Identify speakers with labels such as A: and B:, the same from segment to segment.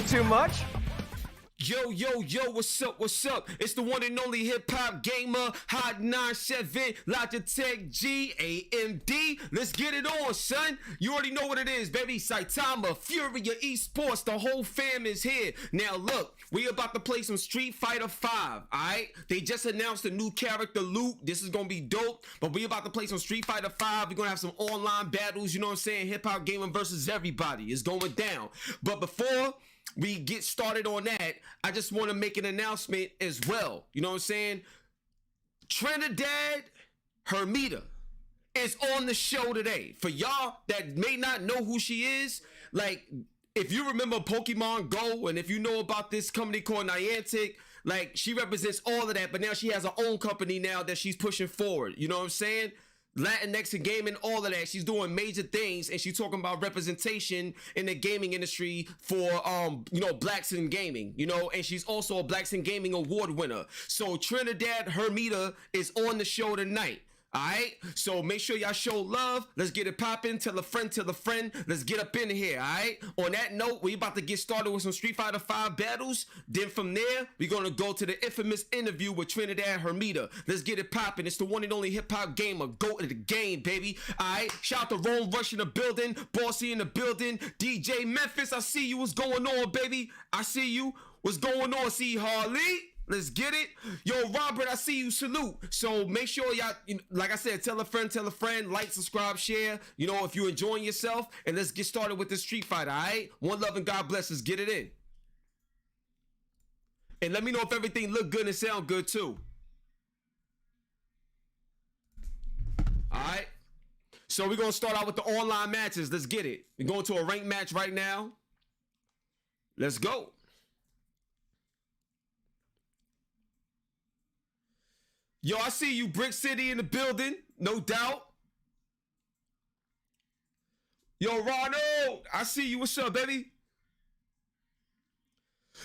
A: too much?
B: Yo, yo, yo, what's up, what's up? It's the one and only hip-hop gamer, Hot 97, Logitech G, AMD. Let's get it on, son. You already know what it is, baby. Saitama, Furia Esports, the whole fam is here. Now, look, we about to play some Street Fighter 5, all right? They just announced a new character, Luke. This is gonna be dope, but we about to play some Street Fighter 5. We're gonna have some online battles, you know what I'm saying? Hip-hop gamer versus everybody. It's going down. But before we get started on that, I just want to make an announcement as well. You know what I'm saying? Trinidad Hermida is on the show today. For y'all that may not know who she is, like, if you remember Pokemon Go, and if you know about this company called Niantic, like, she represents all of that, but now she has her own company now that she's pushing forward. You know what I'm saying? Latinx and gaming, all of that. She's doing major things, and she's talking about representation in the gaming industry for you know, blacks in gaming, you know, and she's also a Blacks in Gaming award winner. So Trinidad Hermida is on the show tonight. All right, so make sure y'all show love. Let's get it popping. Tell a friend, tell a friend. Let's get up in here. All right, on that note, we about to get started with some Street Fighter 5 battles. Then from there, we're gonna go to the infamous interview with Trinidad Hermida. Let's get it popping. It's the one and only hip-hop gamer. Go to the game, baby. All right, shout out to Rome Rush in the building, Bossy in the building, DJ Memphis, I see you. What's going on, baby? I see you. What's going on, C Harley? Let's get it. Yo, Robert, I see you. Salute. So make sure y'all, like I said, tell a friend, like, subscribe, share, you know, if you're enjoying yourself. And let's get started with this Street Fighter, all right? One love and God bless us. Get it in. And let me know if everything look good and sound good, too. All right? So we're going to start out with the online matches. Let's get it. We're going to a ranked match right now. Let's go. Yo, I see you, Brick City in the building, no doubt. Yo, Ronald, I see you. What's up, baby?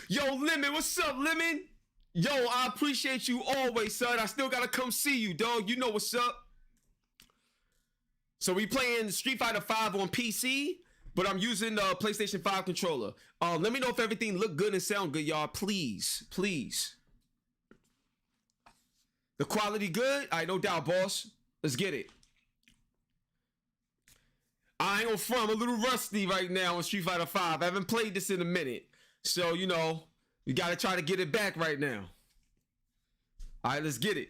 B: Yo, Lemon, what's up, Lemon? Yo, I appreciate you always, son. I still gotta come see you, dog. You know what's up. So we playing Street Fighter 5 on PC, but I'm using the PlayStation 5 controller. Let me know if everything look good and sound good, y'all. Please, please. The quality good? All right, no doubt, boss. Let's get it. I ain't gonna front. I'm a little rusty right now on Street Fighter 5. I haven't played this in a minute. So, you know, we gotta try to get it back right now. All right, let's get it.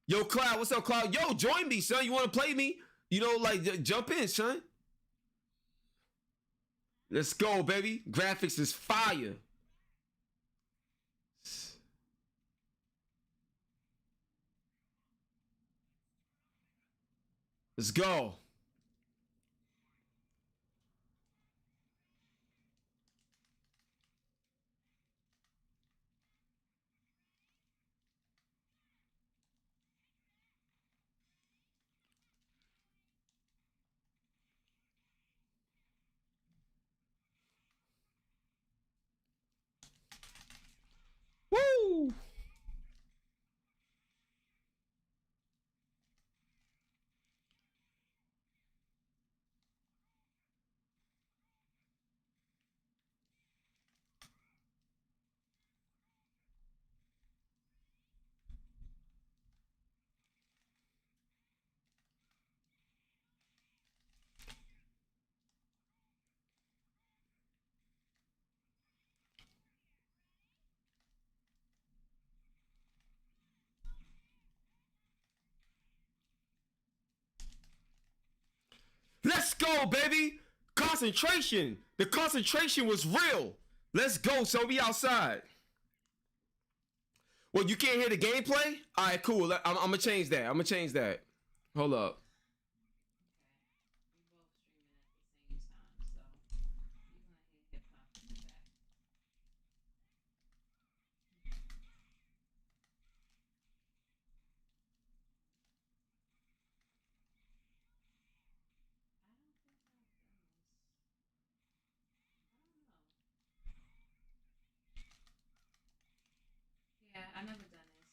B: Yo, Cloud, what's up, Cloud? Yo, join me, son. You wanna play me? You know, like, jump in, son. Let's go, baby. Graphics is fire. Let's go. Woo! Let's go, baby. Concentration. The concentration was real. Let's go, so we outside. Well, you can't hear the gameplay? All right, cool. I'm gonna change that. I'm gonna change that. Hold up.
C: Yeah, I've never done this.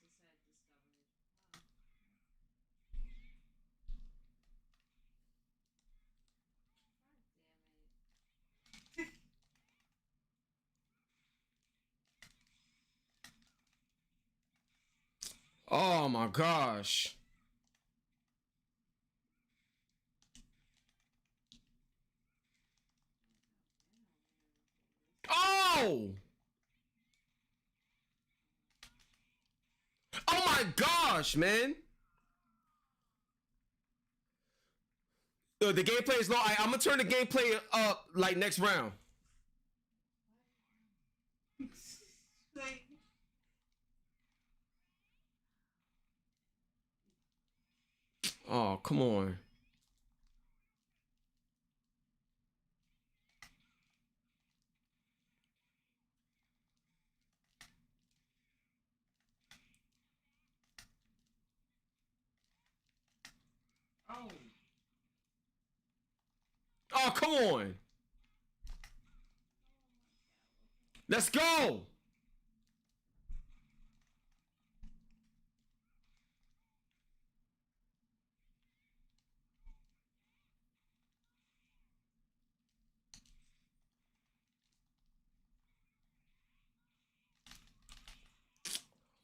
C: It said discovered.
B: Oh my gosh. Oh! Oh my gosh, man. The gameplay is low. I'm gonna turn the gameplay up like next round. Oh, come on. Oh, come on. Let's go.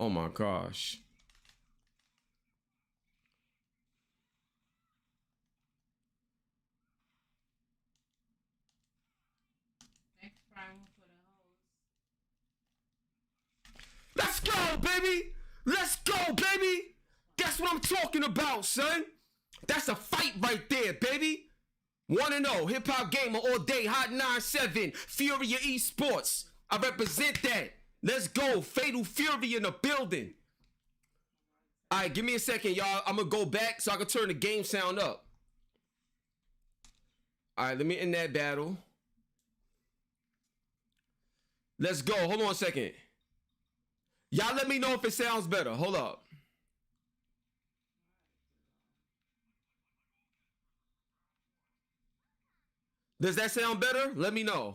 B: Oh my gosh. Let's go, baby. Let's go, baby. That's what I'm talking about, son. That's a fight right there, baby. 1-0, hip hop gamer all day, Hot 97, Furia Esports. I represent that. Let's go, Fatal Fury in the building. All right, give me a second, y'all. I'm gonna go back so I can turn the game sound up. All right, let me end that battle. Let's go. Hold on a second. Y'all let me know if it sounds better. Hold up. Does that sound better? Let me know.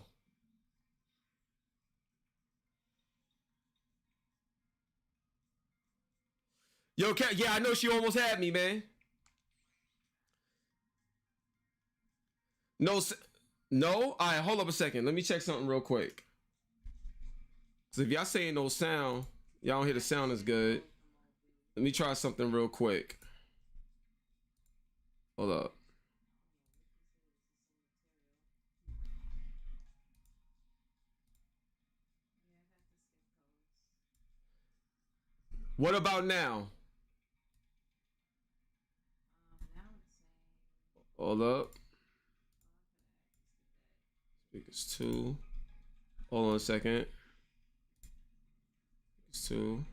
B: Yo, Kat, yeah, I know she almost had me, man. No, no? All right, hold up a second. Let me check something real quick. So if y'all saying no sound, y'all don't hear the sound as good. Let me try something real quick. Hold up. What about now? Hold up. Speakers 2. Hold on a second. Speakers 2.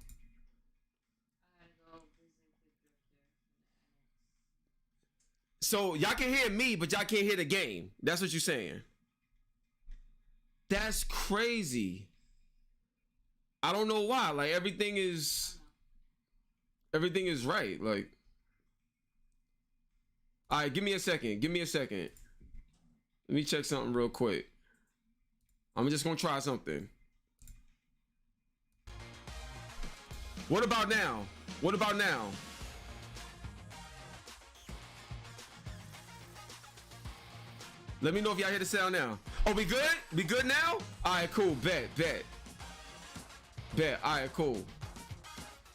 B: So y'all can hear me, but y'all can't hear the game. That's what you're saying. That's crazy. I don't know why. Like everything is right. Like, all right, give me a second. Give me a second. Let me check something real quick. I'm just gonna try something. What about now? What about now? Let me know if y'all hear the sound now. Oh, we good? We good now? All right, cool. Bet. All right, cool.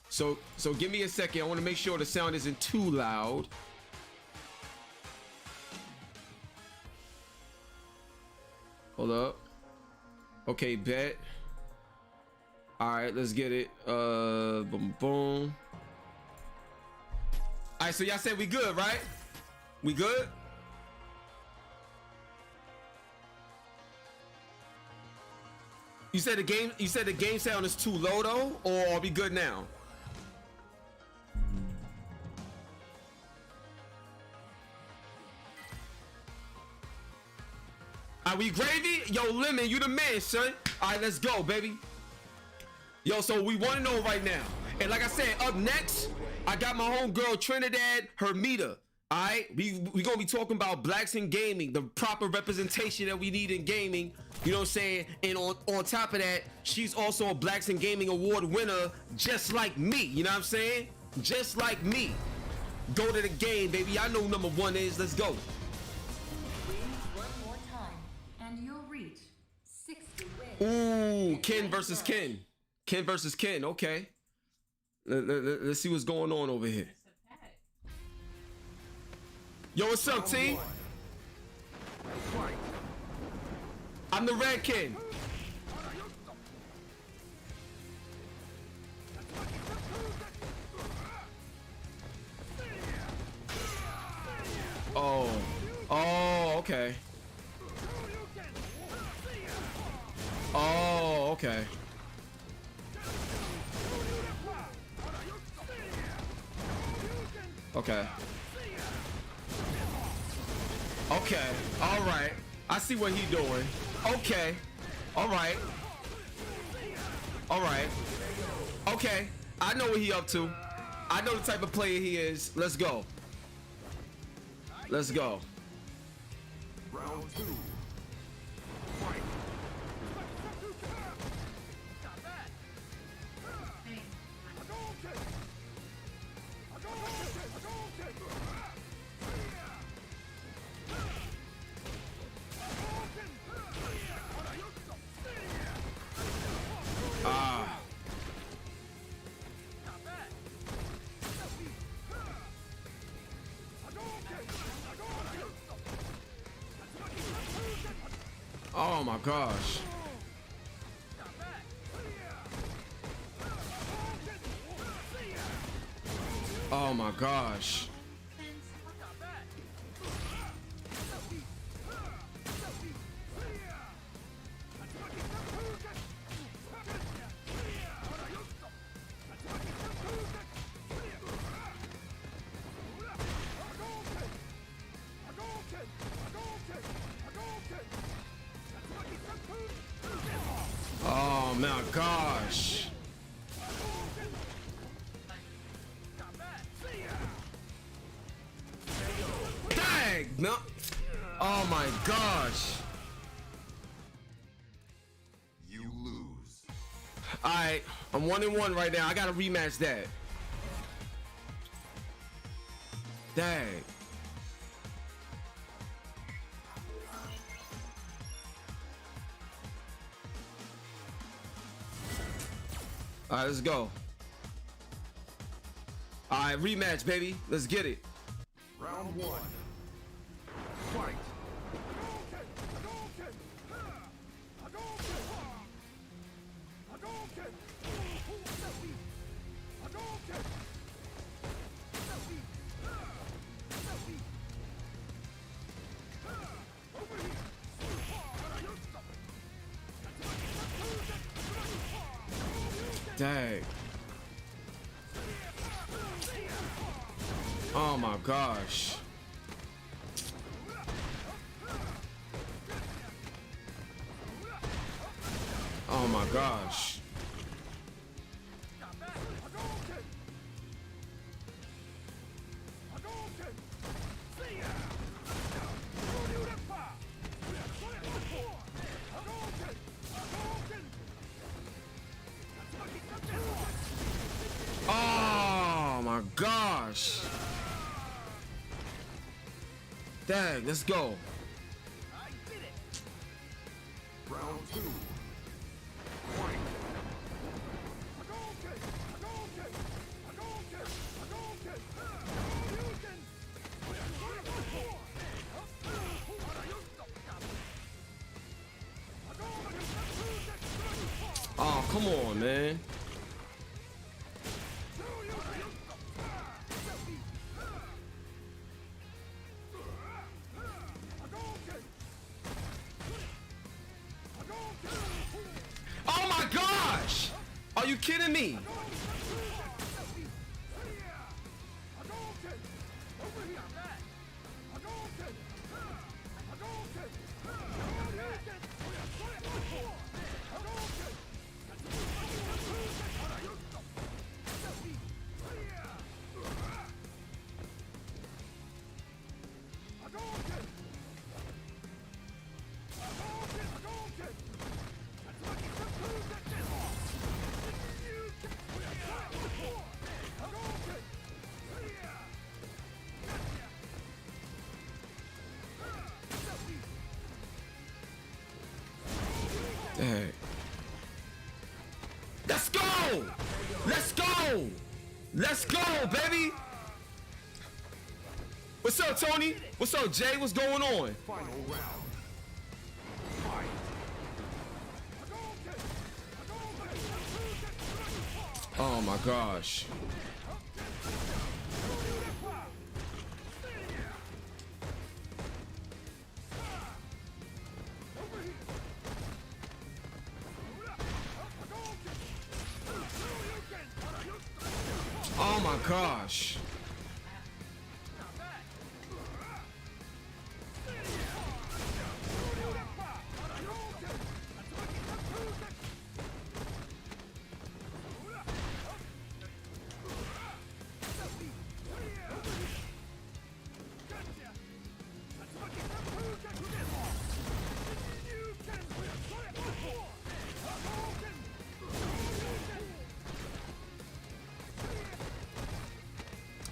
B: So give me a second. I want to make sure the sound isn't too loud. Hold up. Okay, bet. All right, let's get it. Boom, boom. All right, so y'all said we good, right? We good? You said the game sound is too low though, or are we good now? Are we gravy? Yo, Lemon, you the man, son. All right, let's go, baby. Yo, so we want to know right now. And like I said, up next, I got my homegirl Trinidad Hermida. All right, we gonna be talking about blacks in gaming, the proper representation that we need in gaming. You know what I'm saying? And on top of that, she's also a Blacks in Gaming Award winner, just like me. You know what I'm saying? Just like me. Go to the game, baby. I know number one is. Let's go.
A: One more time, and you'll reach 60 wins.
B: Ooh, Ken versus Ken. Ken versus Ken. Okay. Let's see what's going on over here. Yo, what's up, T? I'm the Red King. Oh, okay. Oh, okay. Okay. Okay. All right. I see what he doing. Okay. All right. All right. Okay. I know what he up to. I know the type of player he is. Let's go. Let's go.
C: Round 2. Fight.
B: Oh my gosh. Oh my gosh. Oh my gosh. Dang, no. Oh my gosh.
C: You lose.
B: All right, I'm 1-1 right now. I gotta rematch that. Dang. All right, let's go. All right, rematch, baby. Let's get it.
C: Round 1. Fight.
B: Dang. Oh my gosh. Oh my gosh. Oh my gosh. Dang, let's go.
C: Round 2. Fight.
B: Oh, come on, man. Oh my gosh! Are you kidding me? Dang. Let's go! Let's go! Let's go, baby. What's up, Tony? What's up, Jay? What's going on?
C: Final round. Fight.
B: Oh my gosh. Oh my gosh.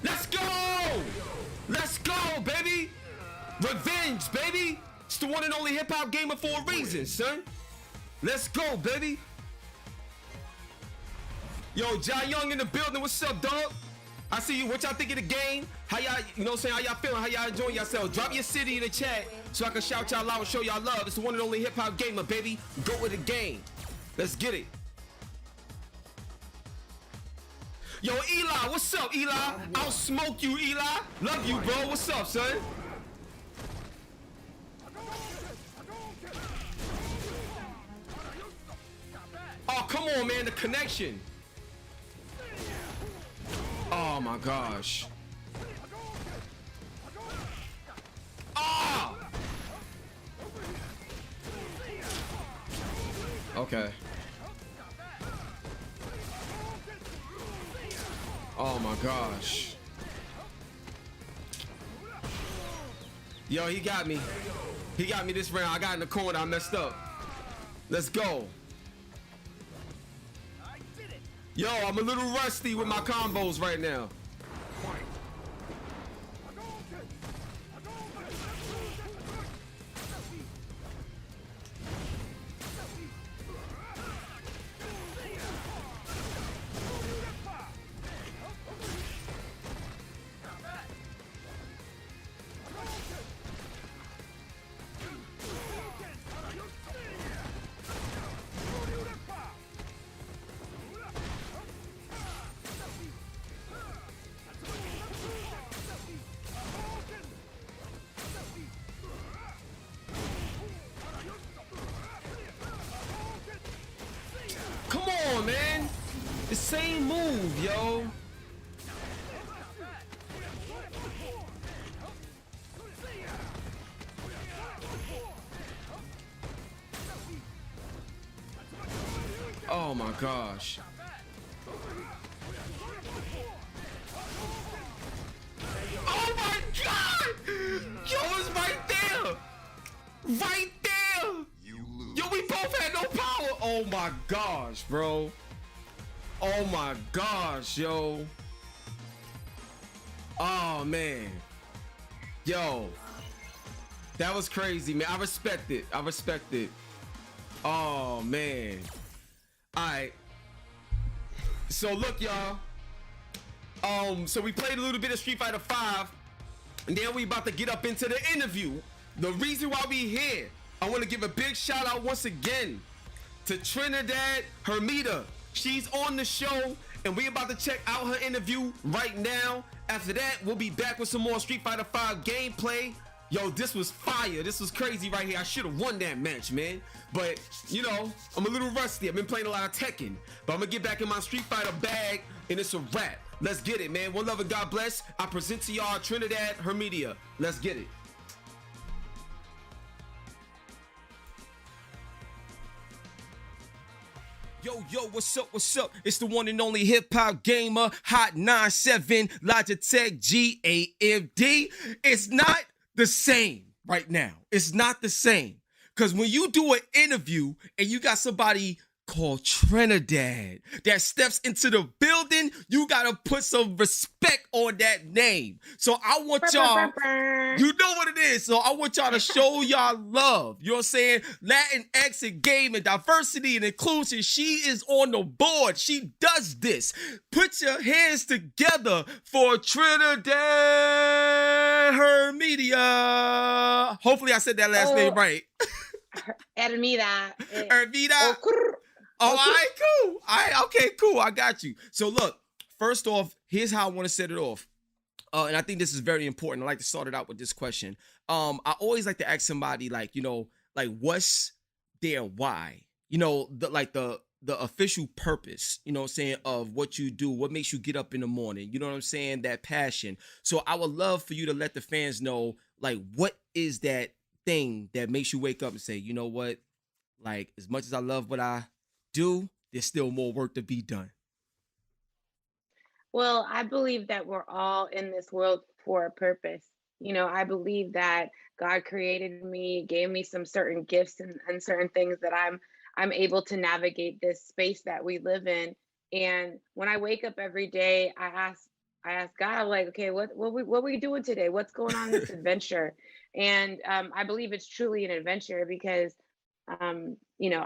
B: Let's go! Let's go, baby! Revenge, baby! It's the one and only hip hop gamer for a reason, son. Let's go, baby. Yo, Jai Young in the building. What's up, dog? I see you. What y'all think of the game? How y'all, you know what I'm saying? How y'all feeling? How y'all enjoying yourselves? Drop your city in the chat so I can shout y'all out and show y'all love. It's the one and only hip hop gamer, baby. Go with the game. Let's get it. Yo, Eli, what's up, Eli? I'll smoke you, Eli. Love you, bro. What's up, son? Oh, come on, man. The connection. Oh, my gosh. Ah! Okay. Oh my gosh. Yo, he got me. He got me this round. I got in the corner. I messed up. Let's go. Yo, I'm a little rusty with my combos right now. Come on, man. The same move, yo. Oh my gosh. Oh my God! Yo, it's right there! Right there! Yo, we both had no power! Oh my gosh, bro. Oh my gosh, yo. Oh man. Yo. That was crazy, man. I respect it. I respect it. Oh man. Alright. So look, y'all. So we played a little bit of Street Fighter 5, and then we about to get up into the interview. The reason why we here, I want to give a big shout out once again to Trinidad Hermida. She's on the show, and we about to check out her interview right now. After that, we'll be back with some more Street Fighter 5 gameplay. Yo, this was fire. This was crazy right here. I should have won that match, man. But, you know, I'm a little rusty. I've been playing a lot of Tekken. But I'm going to get back in my Street Fighter bag, and it's a wrap. Let's get it, man. One love and God bless. I present to y'all Trinidad Hermida. Let's get it. Yo, what's up, what's up? It's the one and only hip-hop gamer, Hot 97, Logitech G AMD. It's not the same right now. It's not the same. Because when you do an interview and you got somebody called Trinidad that steps into the building. You gotta put some respect on that name. So I want y'all, you know what it is. So I want y'all to show y'all love. You know what I'm saying? Latinx and gaming, diversity and inclusion. She is on the board. She does this. Put your hands together for Trinidad Hermida. Hopefully I said that last name right.
D: Hermida.
B: Hermida. Oh, all right, cool. All right, okay, cool. I got you. So look, first off, here's how I want to set it off. And I think this is very important. I like to start it out with this question. I always like to ask somebody, like, you know, like, what's their why? You know, the official purpose, you know what I'm saying, of what you do, what makes you get up in the morning, you know what I'm saying, that passion. So I would love for you to let the fans know, like, what is that thing that makes you wake up and say, you know what, like, as much as I love what I do, there's still more work to be done.
D: Well, I believe that we're all in this world for a purpose. You know, I believe that God created me, gave me some certain gifts and certain things that I'm able to navigate this space that we live in. And when I wake up every day, I ask God, like, okay, what we doing today? What's going on in this adventure? And I believe it's truly an adventure because, you know,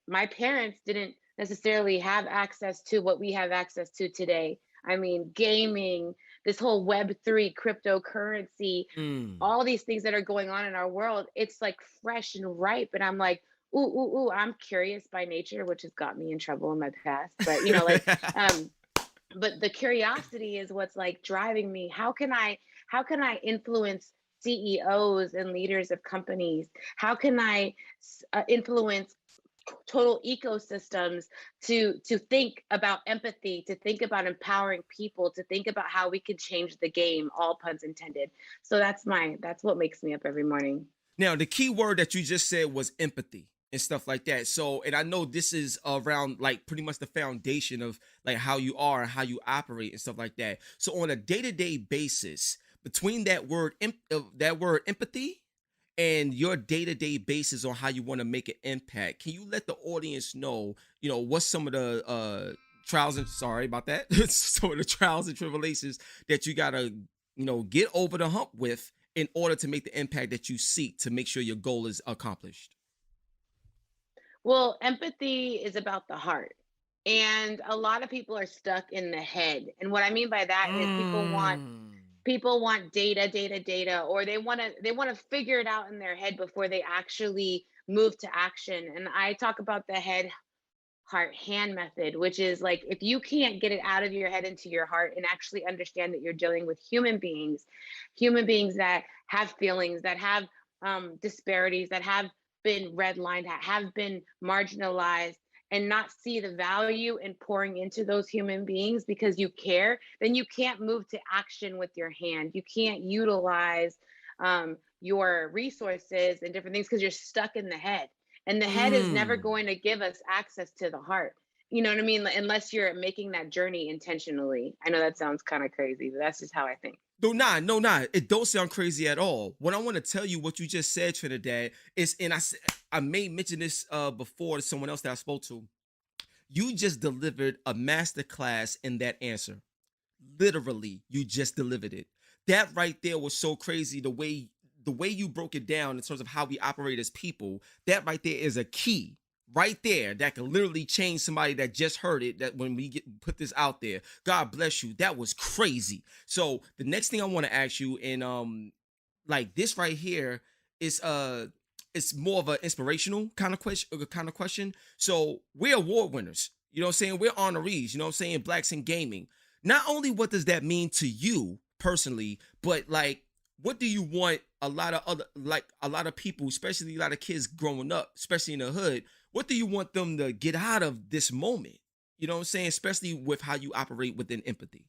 D: my parents didn't necessarily have access to what we have access to today. I mean, gaming, this whole Web3 cryptocurrency, all these things that are going on in our world, it's like fresh and ripe. And I'm like, ooh, I'm curious by nature, which has got me in trouble in my past. But, you know, like, but the curiosity is what's like driving me. How can I influence CEOs and leaders of companies? How can I influence total ecosystems to think about empathy, to think about empowering people, to think about how we can change the game, all puns intended. So that's what makes me up every morning.
B: Now, the key word that you just said was empathy and stuff like that. So, and I know this is around like pretty much the foundation of like how you are and how you operate and stuff like that. So on a day-to-day basis, between that word empathy and your day-to-day basis on how you want to make an impact, can you let the audience know, you know, what's some of the trials and some of the trials and tribulations that you gotta, you know, get over the hump with in order to make the impact that you seek to make sure your goal is accomplished?
D: Well, empathy is about the heart. And a lot of people are stuck in the head. And what I mean by that is people want data, or they want to figure it out in their head before they actually move to action. And I talk about the head, heart, hand method, which is like, if you can't get it out of your head into your heart and actually understand that you're dealing with human beings that have feelings, that have disparities, that have been redlined, have been marginalized, and not see the value in pouring into those human beings because you care, then you can't move to action with your hand. You can't utilize your resources and different things because you're stuck in the head. And the head is never going to give us access to the heart. You know what I mean? Unless you're making that journey intentionally. I know that sounds kind of crazy, but that's just how I think.
B: No, it don't sound crazy at all. What I want to tell you, what you just said, Trinidad, is, and I may mention this before to someone else that I spoke to. You just delivered a masterclass in that answer. Literally, you just delivered it. That right there was so crazy. The way you broke it down in terms of how we operate as people, that right there is a key right there that can literally change somebody that just heard it, that when we put this out there. God bless you. That was crazy. So the next thing I want to ask you, and like this right here is it's more of an inspirational kind of question. So we're award winners, you know what I'm saying? We're honorees, you know what I'm saying? Blacks in gaming. Not only what does that mean to you personally, but like, what do you want a lot of people, especially a lot of kids growing up, especially in the hood, what do you want them to get out of this moment? You know what I'm saying? Especially with how you operate within empathy.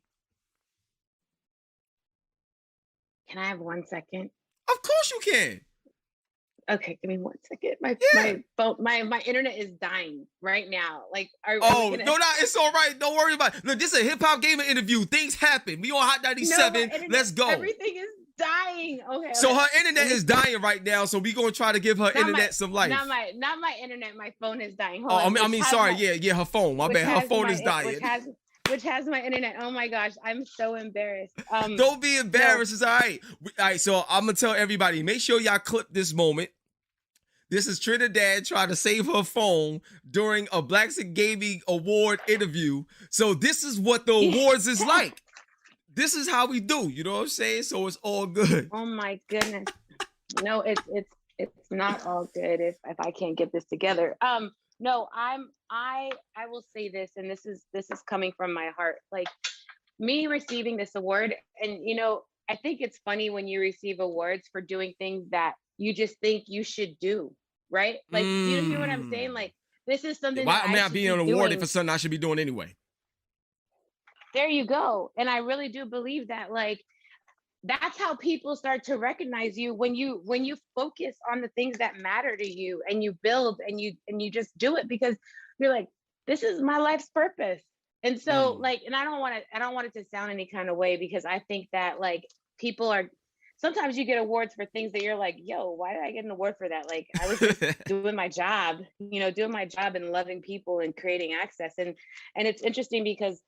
D: Can I have 1 second?
B: Of course you can.
D: Okay, give me 1 second. My phone, my internet is dying right now. Like,
B: no, it's all right. Don't worry about it. Look, this is a hip hop gamer interview. Things happen. We on Hot 97.
D: No,
B: Let's go.
D: Everything is dying. Okay.
B: So
D: okay.
B: her internet is dying right now. So we gonna try to give her internet some life.
D: Not my internet. My phone is dying. Hold
B: Oh,
D: on,
B: I mean, sorry. Yeah, her phone. My bad. Her phone is dying.
D: Which has my internet. Oh my gosh, I'm so embarrassed.
B: Don't be embarrassed. It's all right. All right. So I'm gonna tell everybody. Make sure y'all clip this moment. This is Trinidad trying to save her phone during a Blacks in Gaming Award interview. So this is what the awards is like. This is how we do. You know what I'm saying? So it's all good.
D: Oh my goodness. No, it's not all good if I can't get this together. No, I will say this, and this is coming from my heart. Like, me receiving this award, and I think it's funny when you receive awards for doing things that you just think you should do, right? Like, you know what I'm saying? Like, this is something
B: Why
D: that
B: am I
D: should
B: being
D: be
B: awarded
D: doing.
B: for something I should be doing anyway?
D: There you go. And I really do believe that, like, that's how people start to recognize you when you focus on the things that matter to you, and you build and you just do it because you're like, this is my life's purpose. And so like, and I don't want it to sound any kind of way, because I think that, like, people are, sometimes you get awards for things that you're like, yo, why did I get an award for that? Like, I was just doing my job, doing my job and loving people and creating access. And it's interesting because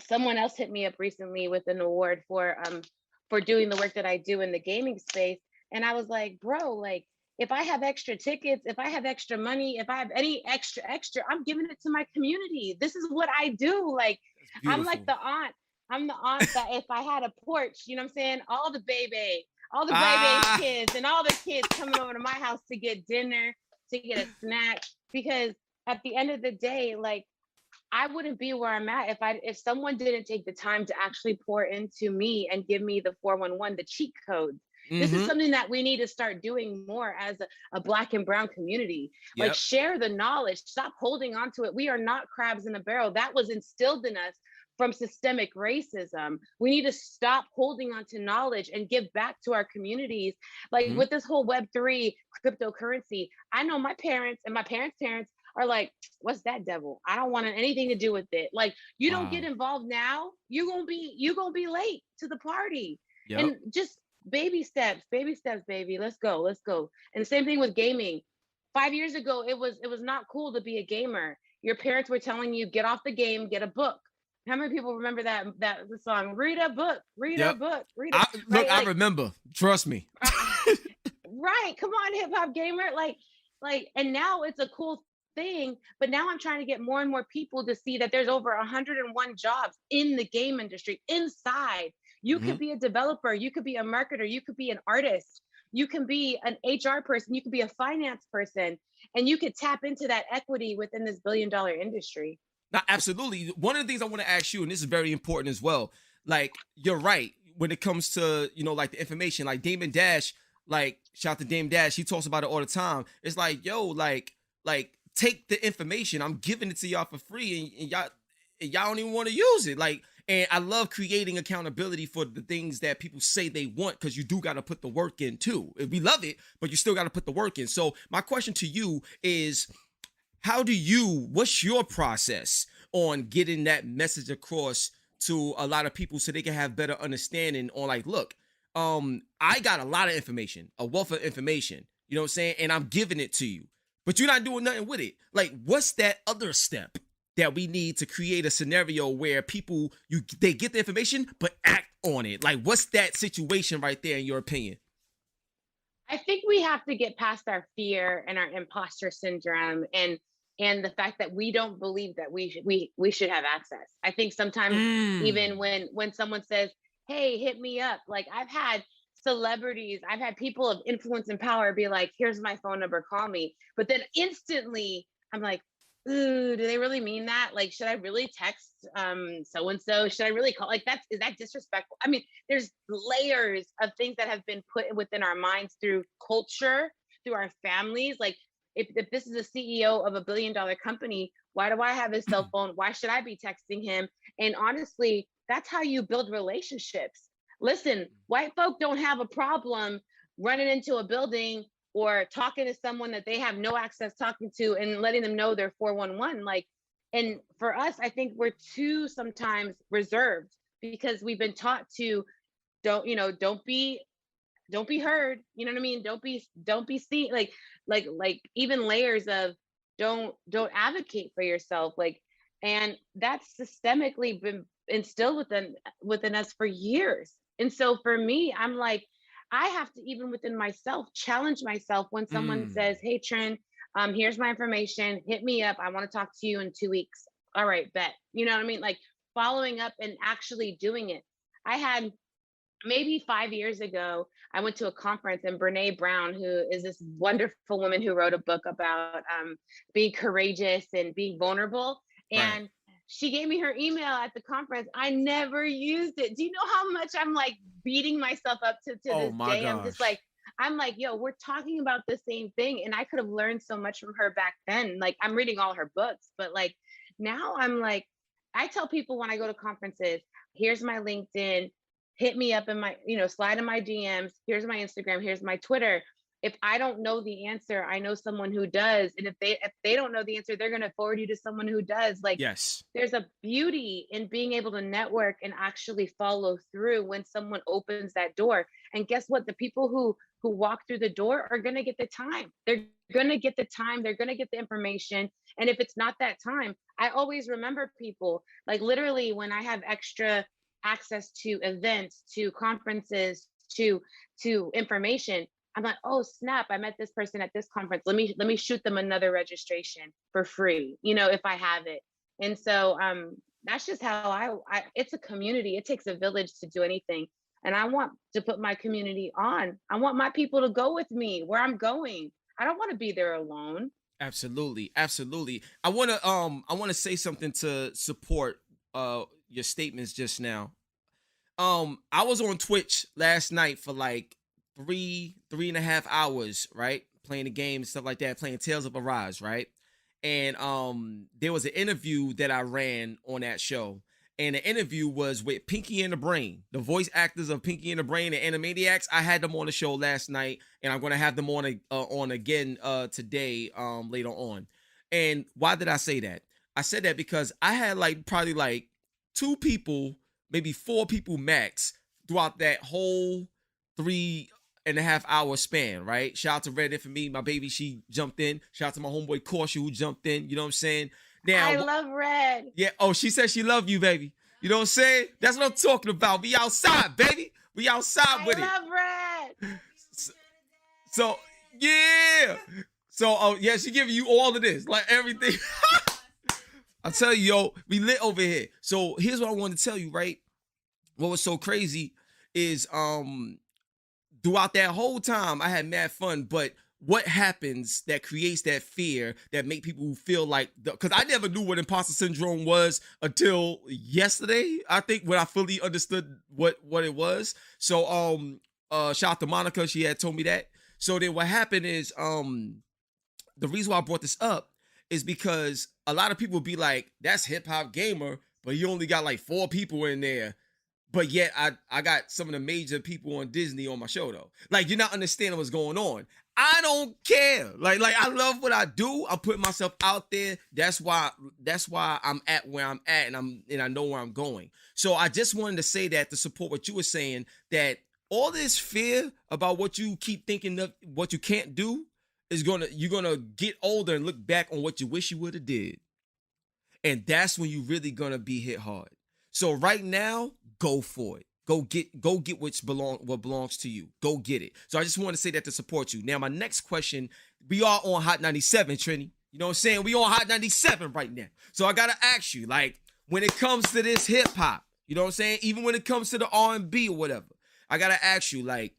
D: someone else hit me up recently with an award for doing the work that I do in the gaming space. And I was like, bro, like, if I have extra tickets, if I have extra money, if I have any extra, I'm giving it to my community. This is what I do. Like, I'm like the aunt. I'm the aunt that if I had a porch, you know what I'm saying? All the baby kids and all the kids coming over to my house to get dinner, to get a snack. Because at the end of the day, like, I wouldn't be where I'm at if someone didn't take the time to actually pour into me and give me the 411, the cheat codes. This is something that we need to start doing more as a Black and brown community.
B: Yep.
D: Like, share the knowledge, stop holding on to it. We are not crabs in a barrel. That was instilled in us from systemic racism. We need to stop holding on to knowledge and give back to our communities. Like with this whole Web3 cryptocurrency, I know my parents and my parents' parents are like, what's that devil? I don't want anything to do with it. Like, you don't get involved now, you're gonna be late to the party.
B: Yep.
D: And just baby steps, baby. Let's go. And the same thing with gaming. 5 years ago, it was not cool to be a gamer. Your parents were telling you, get off the game, get a book. How many people remember that the song? Read a book, read a book, read a
B: look, I remember. Trust me.
D: Right. Come on, hip hop gamer. Like, and now it's a cool thing, but now I'm trying to get more and more people to see that there's over 101 jobs in the game industry inside. You could be a developer, you could be a marketer, you could be an artist, you can be an HR person, you could be a finance person, and you could tap into that equity within this billion-dollar industry.
B: Now, absolutely. One of the things I want to ask you, and this is very important as well, like, you're right when it comes to, like, the information, like Damon Dash, like, shout out to Dame Dash, he talks about it all the time. It's like, yo, like take the information, I'm giving it to y'all for free, and y'all don't even want to use it. Like, and I love creating accountability for the things that people say they want, because you do got to put the work in too. We love it, but you still got to put the work in. So my question to you is, what's your process on getting that message across to a lot of people so they can have better understanding on, like, look, I got a lot of information, a wealth of information, you know what I'm saying? And I'm giving it to you, but you're not doing nothing with it. Like, what's that other step that we need to create a scenario where people, they get the information, but act on it? Like, what's that situation right there in your opinion?
D: I think we have to get past our fear and our imposter syndrome and the fact that we don't believe that we should have access. I think sometimes even when someone says, hey, hit me up, like, I've had celebrities, I've had people of influence and power be like, here's my phone number, call me. But then instantly I'm like, ooh, do they really mean that? Like, should I really text so-and-so? Should I really call? Like, is that disrespectful? I mean, there's layers of things that have been put within our minds through culture, through our families. Like, if this is a CEO of a billion-dollar company, why do I have his cell phone? Why should I be texting him? And honestly, that's how you build relationships. Listen, white folk don't have a problem running into a building or talking to someone that they have no access talking to and letting them know they're 411. Like, and for us, I think we're too sometimes reserved because we've been taught to don't be don't be heard. You know what I mean? Don't be seen. Like even layers of don't advocate for yourself. Like, and that's systemically been instilled within us for years. And so for me, I'm like, I have to, even within myself, challenge myself when someone
B: Mm.
D: says, "Hey, Trin, here's my information. Hit me up. I want to talk to you in 2 weeks." All right, bet. You know what I mean? Like following up and actually doing it. I had maybe 5 years ago, I went to a conference, and Brene Brown, who is this wonderful woman who wrote a book about being courageous and being vulnerable.
B: Right.
D: And she gave me her email at the conference. I never used it. Do you know how much I'm like beating myself up to
B: Oh
D: this
B: my
D: day? I'm just
B: gosh.
D: like, I'm like, yo, we're talking about the same thing. And I could have learned so much from her back then. Like, I'm reading all her books, but like now I'm like, I tell people when I go to conferences, here's my LinkedIn, hit me up in my, slide in my DMs. Here's my Instagram. Here's my Twitter. If I don't know the answer, I know someone who does. And if they don't know the answer, they're going to forward you to someone who does. Like,
B: Yes.
D: there's a beauty in being able to network and actually follow through when someone opens that door. And guess what? The people who walk through the door are going to get the time. They're going to get the time. They're going to get the information. And if it's not that time, I always remember people. Like, literally, when I have extra access to events, to conferences, to information, I'm like, oh snap, I met this person at this conference. Let me shoot them another registration for free, if I have it. And so that's just how I it's a community. It takes a village to do anything. And I want to put my community on. I want my people to go with me where I'm going. I don't want to be there alone.
B: Absolutely. Absolutely. I wanna say something to support your statements just now. I was on Twitch last night for like 3.5 hours, right? Playing the game and stuff like that, playing Tales of Arise, right? And there was an interview that I ran on that show. And the interview was with Pinky and the Brain, the voice actors of Pinky and the Brain and Animaniacs. I had them on the show last night, and I'm gonna have them on again today, later on. And why did I say that? I said that because I had like probably like two people, maybe four people max throughout that whole 3.5 hour span, right? Shout out to Radeon for me, my baby, she jumped in. Shout out to my homeboy Caution who jumped in, you know what I'm saying?
D: I
B: Now,
D: love Red.
B: yeah, oh, she said she love you, baby. You know what I'm saying? That's what I'm talking about. We outside, baby. We outside with
D: I love Red.
B: it. So, yeah. So, oh, yeah, she giving you all of this, like everything. I tell you, yo, we lit over here. So here's what I want to tell you, right? What was so crazy is throughout that whole time I had mad fun, but what happens that creates that fear that make people feel like, because I never knew what imposter syndrome was until yesterday, I think, when I fully understood what it was. So shout out to Monica, she had told me that. So then what happened is the reason why I brought this up is because a lot of people be like, that's hip hop gamer, but you only got like 4 people in there. But yet I got some of the major people on Disney on my show though. Like, you're not understanding what's going on. I don't care. Like I love what I do. I'm putting myself out there. That's why I'm at where I'm at, and I know where I'm going. So I just wanted to say that to support what you were saying, that all this fear about what you keep thinking of, what you can't do, you're gonna get older and look back on what you wish you would have did. And that's when you really gonna be hit hard. So right now, go for it. Go get what belongs to you. Go get it. So I just want to say that to support you. Now, my next question, we are on Hot 97, Trini. You know what I'm saying? We on Hot 97 right now. So I gotta ask you, like, when it comes to this hip hop, you know what I'm saying? Even when it comes to the R&B or whatever, I gotta ask you, like,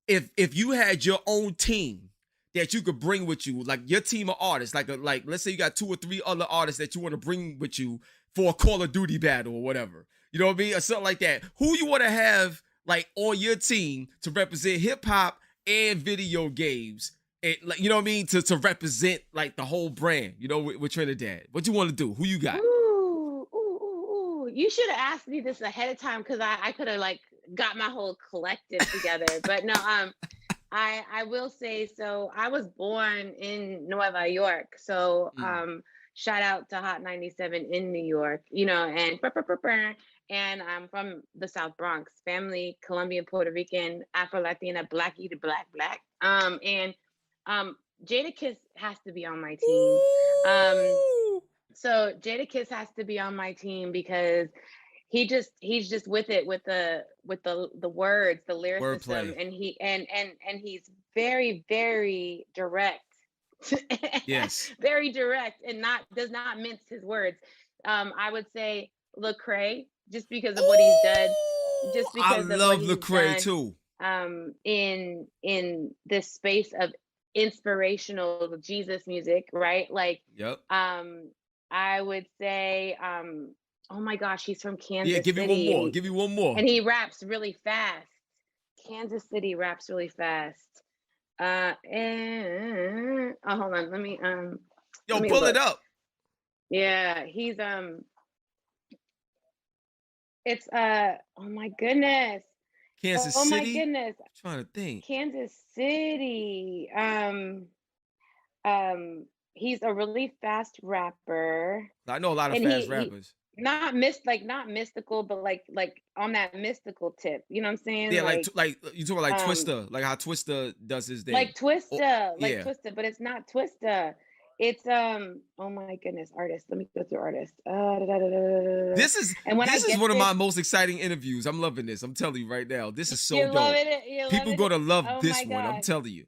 B: if you had your own team that you could bring with you, like your team of artists, like let's say you got 2 or 3 other artists that you want to bring with you for a Call of Duty battle or whatever, you know what I mean, or something like that. Who you want to have like on your team to represent hip hop and video games, and like, you know what I mean, to represent like the whole brand, you know, with Trinidad. What you want to do? Who you got?
D: Ooh. You should have asked me this ahead of time, because I could have like got my whole collective together. But no, I will say, so I was born in Nueva York. So shout out to Hot 97 in New York, and I'm from the South Bronx, family, Colombian, Puerto Rican, Afro Latina, black eater, black. And Jadakiss has to be on my team. So Jadakiss has to be on my team because he's just with it with the words, the lyricism,
B: Wordplay.
D: and he's very, very direct.
B: Yes.
D: Very direct, and does not mince his words. I would say Lecrae, just because of what he's done, just because
B: I
D: of
B: love
D: what he's
B: Lecrae
D: done,
B: too.
D: in this space of inspirational Jesus music, right? Like,
B: Yep.
D: I would say, oh my gosh, he's from Kansas
B: Yeah, give me
D: City.
B: one more. Give me one more.
D: And he raps really fast. Kansas City raps really fast. Oh, hold on. Let me
B: Yo,
D: me
B: pull
D: look.
B: it up.
D: Yeah, he's it's oh my goodness.
B: Kansas
D: Oh my
B: City.
D: goodness.
B: I'm trying to think.
D: Kansas City. He's a really fast rapper.
B: I know a lot of
D: And
B: fast rappers.
D: not mystical, but like on that mystical tip. You know what I'm saying?
B: Yeah, like you talking about like
D: um,
B: Twista, like how Twista does his thing.
D: like Twista,
B: yeah.
D: Twista, but it's not Twista. It's oh my goodness, artist. Let me go through artist.
B: This is
D: And when
B: this is one of my most exciting interviews. I'm loving this. I'm telling you right now. This is so
D: You're
B: dope.
D: loving it. You're
B: People
D: loving
B: gonna
D: it.
B: love
D: Oh
B: this
D: my
B: one. I'm
D: God.
B: telling you.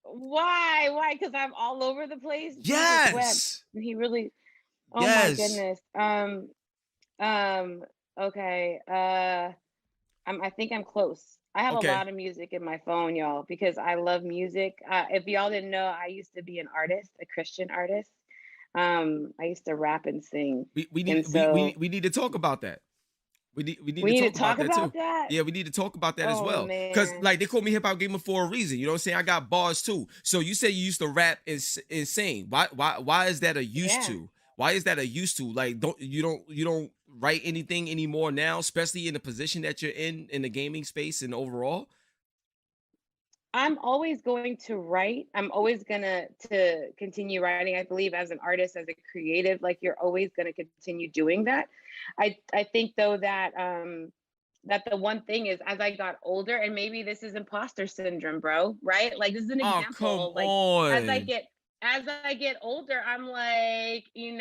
D: Why? Because I'm all over the place.
B: Yes.
D: Jesus wept. He really. Oh
B: Yes.
D: my goodness. Okay. I think I'm close. I have
B: Okay.
D: a lot of music in my phone, y'all, because I love music. If y'all didn't know, I used to be an artist, a Christian artist. I used to rap and sing.
B: We
D: And
B: need
D: so
B: we need to talk about that. We need
D: we need
B: to talk about that too.
D: that.
B: Yeah, we need to talk about that as
D: Oh,
B: well. Because
D: man.
B: like they call me hip hop gamer for a reason. You know what I'm saying? I got bars too. So you say you used to rap and sing. Why is that a used
D: Yeah.
B: to? Why is that a used to? Like don't write anything anymore now, especially in the position that you're in the gaming space and overall?
D: I'm always going to write. I'm always gonna to continue writing. I believe as an artist, as a creative, like you're always gonna continue doing that. I think though that that the one thing is as I got older, and maybe this is imposter syndrome, bro, right? Like this is an
B: Oh,
D: example.
B: come
D: Like
B: on.
D: as I get older, I'm like, should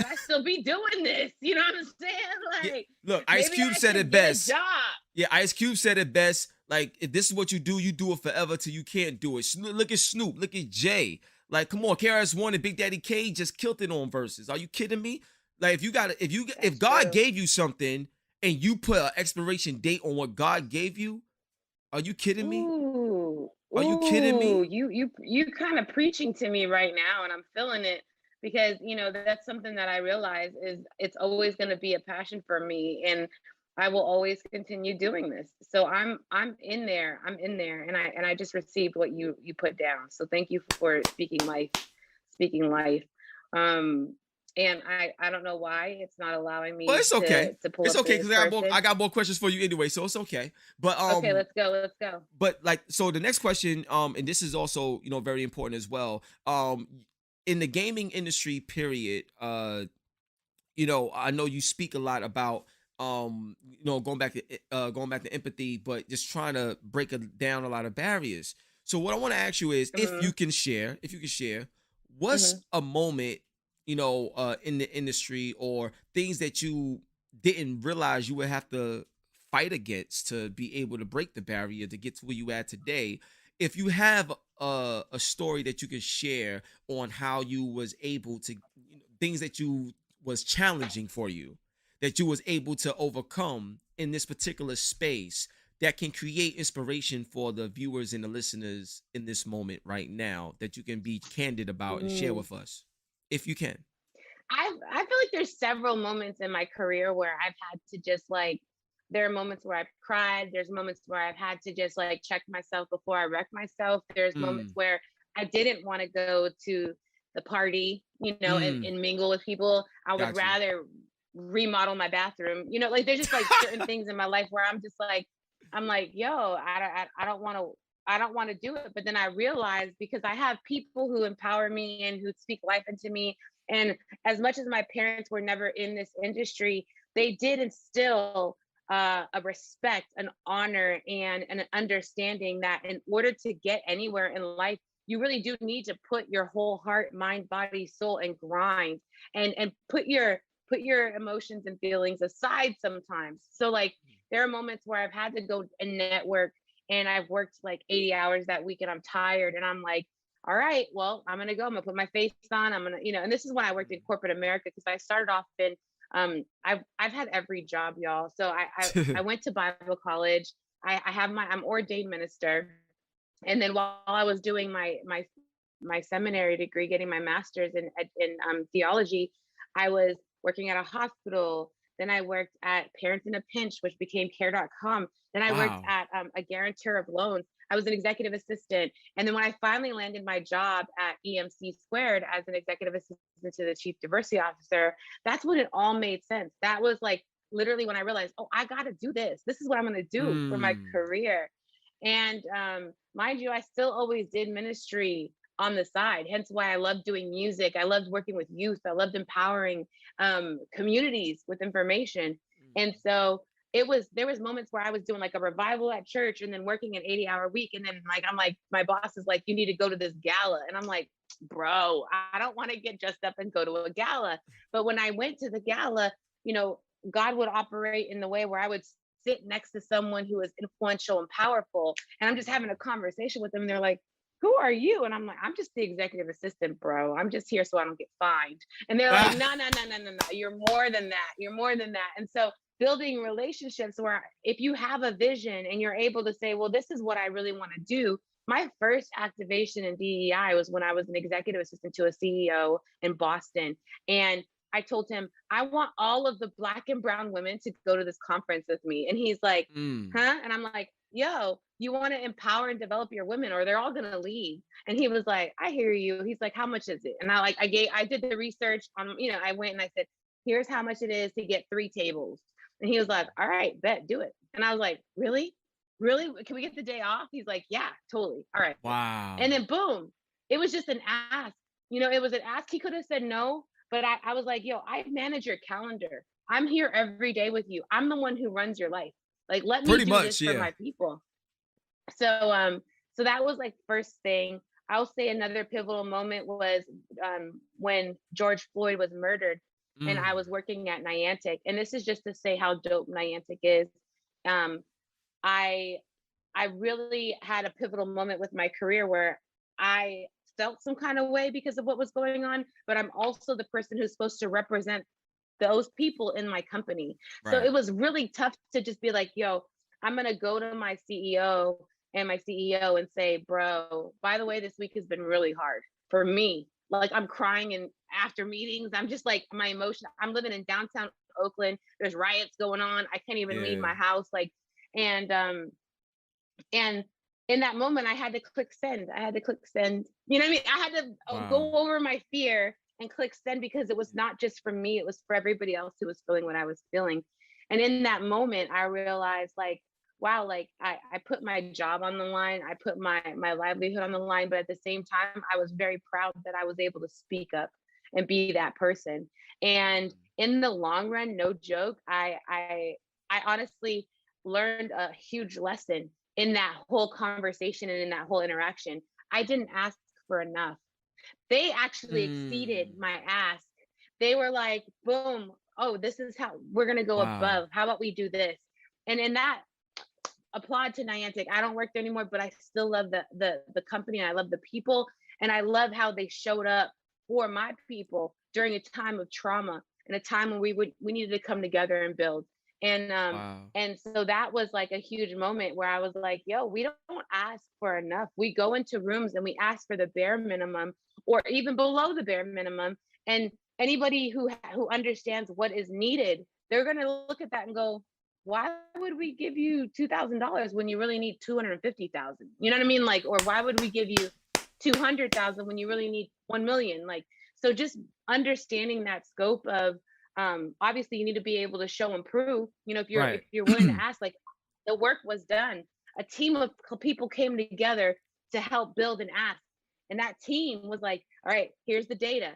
D: I still be doing this? You know what I'm saying? Like,
B: look, Ice
D: maybe
B: Cube
D: I
B: said
D: should
B: it
D: get a
B: best.
D: job.
B: Yeah, Ice Cube said it best. Like, if this is what you do it forever till you can't do it. Look at Snoop. Look at Jay. Like, come on, KRS-One and Big Daddy Kane just killed it on verses. Are you kidding me? Like, if God
D: true.
B: gave you something and you put an expiration date on what God gave you, are you kidding me?
D: Ooh,
B: Are you kidding me?
D: You kind of preaching to me right now, and I'm feeling it because that's something that I realize is it's always going to be a passion for me, and I will always continue doing this. So I'm in there. I'm in there, and I just received what you put down. So thank you for speaking life. And I don't know why it's not allowing me.
B: Well, it's okay.
D: To pull
B: It's
D: up
B: okay because
D: this
B: I got more questions for you anyway, so it's okay. But
D: okay, let's go.
B: But like, so the next question, and this is also very important as well. In the gaming industry, period. I know you speak a lot about going back to empathy, but just trying to break down a lot of barriers. So what I want to ask you is, if you can share, what's a moment in the industry or things that you didn't realize you would have to fight against to be able to break the barrier to get to where you at today. If you have a story that you can share on how you was able to, things that you was challenging for you, that you was able to overcome in this particular space, that can create inspiration for the viewers and the listeners in this moment right now, that you can be candid about and share with us, if you can.
D: I feel like there's several moments in my career where I've had to just like, there are moments where I've cried. There's moments where I've had to just like check myself before I wreck myself. There's moments where I didn't want to go to the party, and mingle with people. I would rather remodel my bathroom. Like there's just like certain things in my life where I'm like, yo, I don't want to I don't want to do it. But then I realized, because I have people who empower me and who speak life into me. And as much as my parents were never in this industry, they did instill a respect, an honor, and an understanding that in order to get anywhere in life, you really do need to put your whole heart, mind, body, soul, and grind, and put your emotions and feelings aside sometimes. So like there are moments where I've had to go and network, and I've worked like 80 hours that week and I'm tired, and I'm like, all right, well, I'm gonna go. I'm gonna put my face on. I'm gonna, and this is when I worked in corporate America, because I started off in I've had every job, y'all. So I went to Bible college. I'm ordained minister. And then while I was doing my seminary degree, getting my master's in theology, I was working at a hospital. Then I worked at Parents in a Pinch, which became Care.com. Then I worked
B: Wow.
D: at a guarantor of loans. I was an executive assistant. And then when I finally landed my job at EMC Squared as an executive assistant to the chief diversity officer, that's when it all made sense. That was like literally when I realized, oh, I got to do this. This is what I'm going to do for my
B: Mm.
D: career. And mind you, I still always did ministry on the side. Hence why I loved doing music. I loved working with youth. I loved empowering communities with information. And so there was moments where I was doing like a revival at church and then working an 80-hour week. And then like, I'm like, my boss is like, you need to go to this gala. And I'm like, bro, I don't want to get dressed up and go to a gala. But when I went to the gala, God would operate in the way where I would sit next to someone who is influential and powerful. And I'm just having a conversation with them. And they're like, who are you? And I'm like, I'm just the executive assistant, bro. I'm just here so I don't get fined. And they're like, no, no, no, no, no, no. You're more than that. You're more than that. And so building relationships where if you have a vision and you're able to say, well, this is what I really want to do. My first activation in DEI was when I was an executive assistant to a CEO in Boston. And I told him, I want all of the Black and brown women to go to this conference with me. And he's like,
B: Mm.
D: huh? And I'm like, yo, you want to empower and develop your women or they're all going to leave. And he was like, I hear you. He's like, how much is it? And I did the research on, I went and I said, here's how much it is to get 3 tables. And he was like, all right, bet, do it. And I was like, really? Really? Can we get the day off? He's like, yeah, totally. All right.
B: Wow.
D: And then boom, it was just an ask. It was an ask. He could have said no, but I was like, yo, I manage your calendar. I'm here every day with you. I'm the one who runs your life. Like, let me
B: Pretty
D: do this
B: much,
D: for
B: yeah.
D: my people. So that was like first thing. I'll say another pivotal moment was when George Floyd was murdered, and I was working at Niantic. And this is just to say how dope Niantic is. I really had a pivotal moment with my career where I felt some kind of way because of what was going on, but I'm also the person who's supposed to represent those people in my company. So
B: Right.
D: it was really tough to just be like, yo, I'm going to go to my CEO and say, bro, by the way, this week has been really hard for me. Like I'm crying and after meetings, I'm just like my emotion. I'm living in downtown Oakland. There's riots going on. I can't even leave
B: Yeah.
D: my house. And in that moment, I had to click send. I had to click send. You know what I mean? I had to go
B: Wow.
D: over my fear and click send because it was not just for me, it was for everybody else who was feeling what I was feeling. And in that moment, I realized like, wow, like I put my job on the line, I put my livelihood on the line, but at the same time, I was very proud that I was able to speak up and be that person. And in the long run, no joke, I honestly learned a huge lesson in that whole conversation and in that whole interaction. I didn't ask for enough. They actually exceeded
B: Mm.
D: my ask. They were like, boom, oh, this is how we're going to go
B: Wow.
D: above. How about we do this? And in that, applaud to Niantic. I don't work there anymore, but I still love the company. And I love the people. And I love how they showed up for my people during a time of trauma and a time when we needed to come together and build. And
B: Wow.
D: and so that was like a huge moment where I was like, yo, we don't ask for enough. We go into rooms and we ask for the bare minimum or even below the bare minimum. And anybody who understands what is needed, they're going to look at that and go, why would we give you $2,000 when you really need 250,000? You know what I mean? Like, or why would we give you 200,000 when you really need 1 million? Like, so just understanding that scope of obviously you need to be able to show and prove, if
B: Right.
D: you're willing to ask, like the work was done. a team of people came together to help build an ask. And that team was like, all right, here's the data.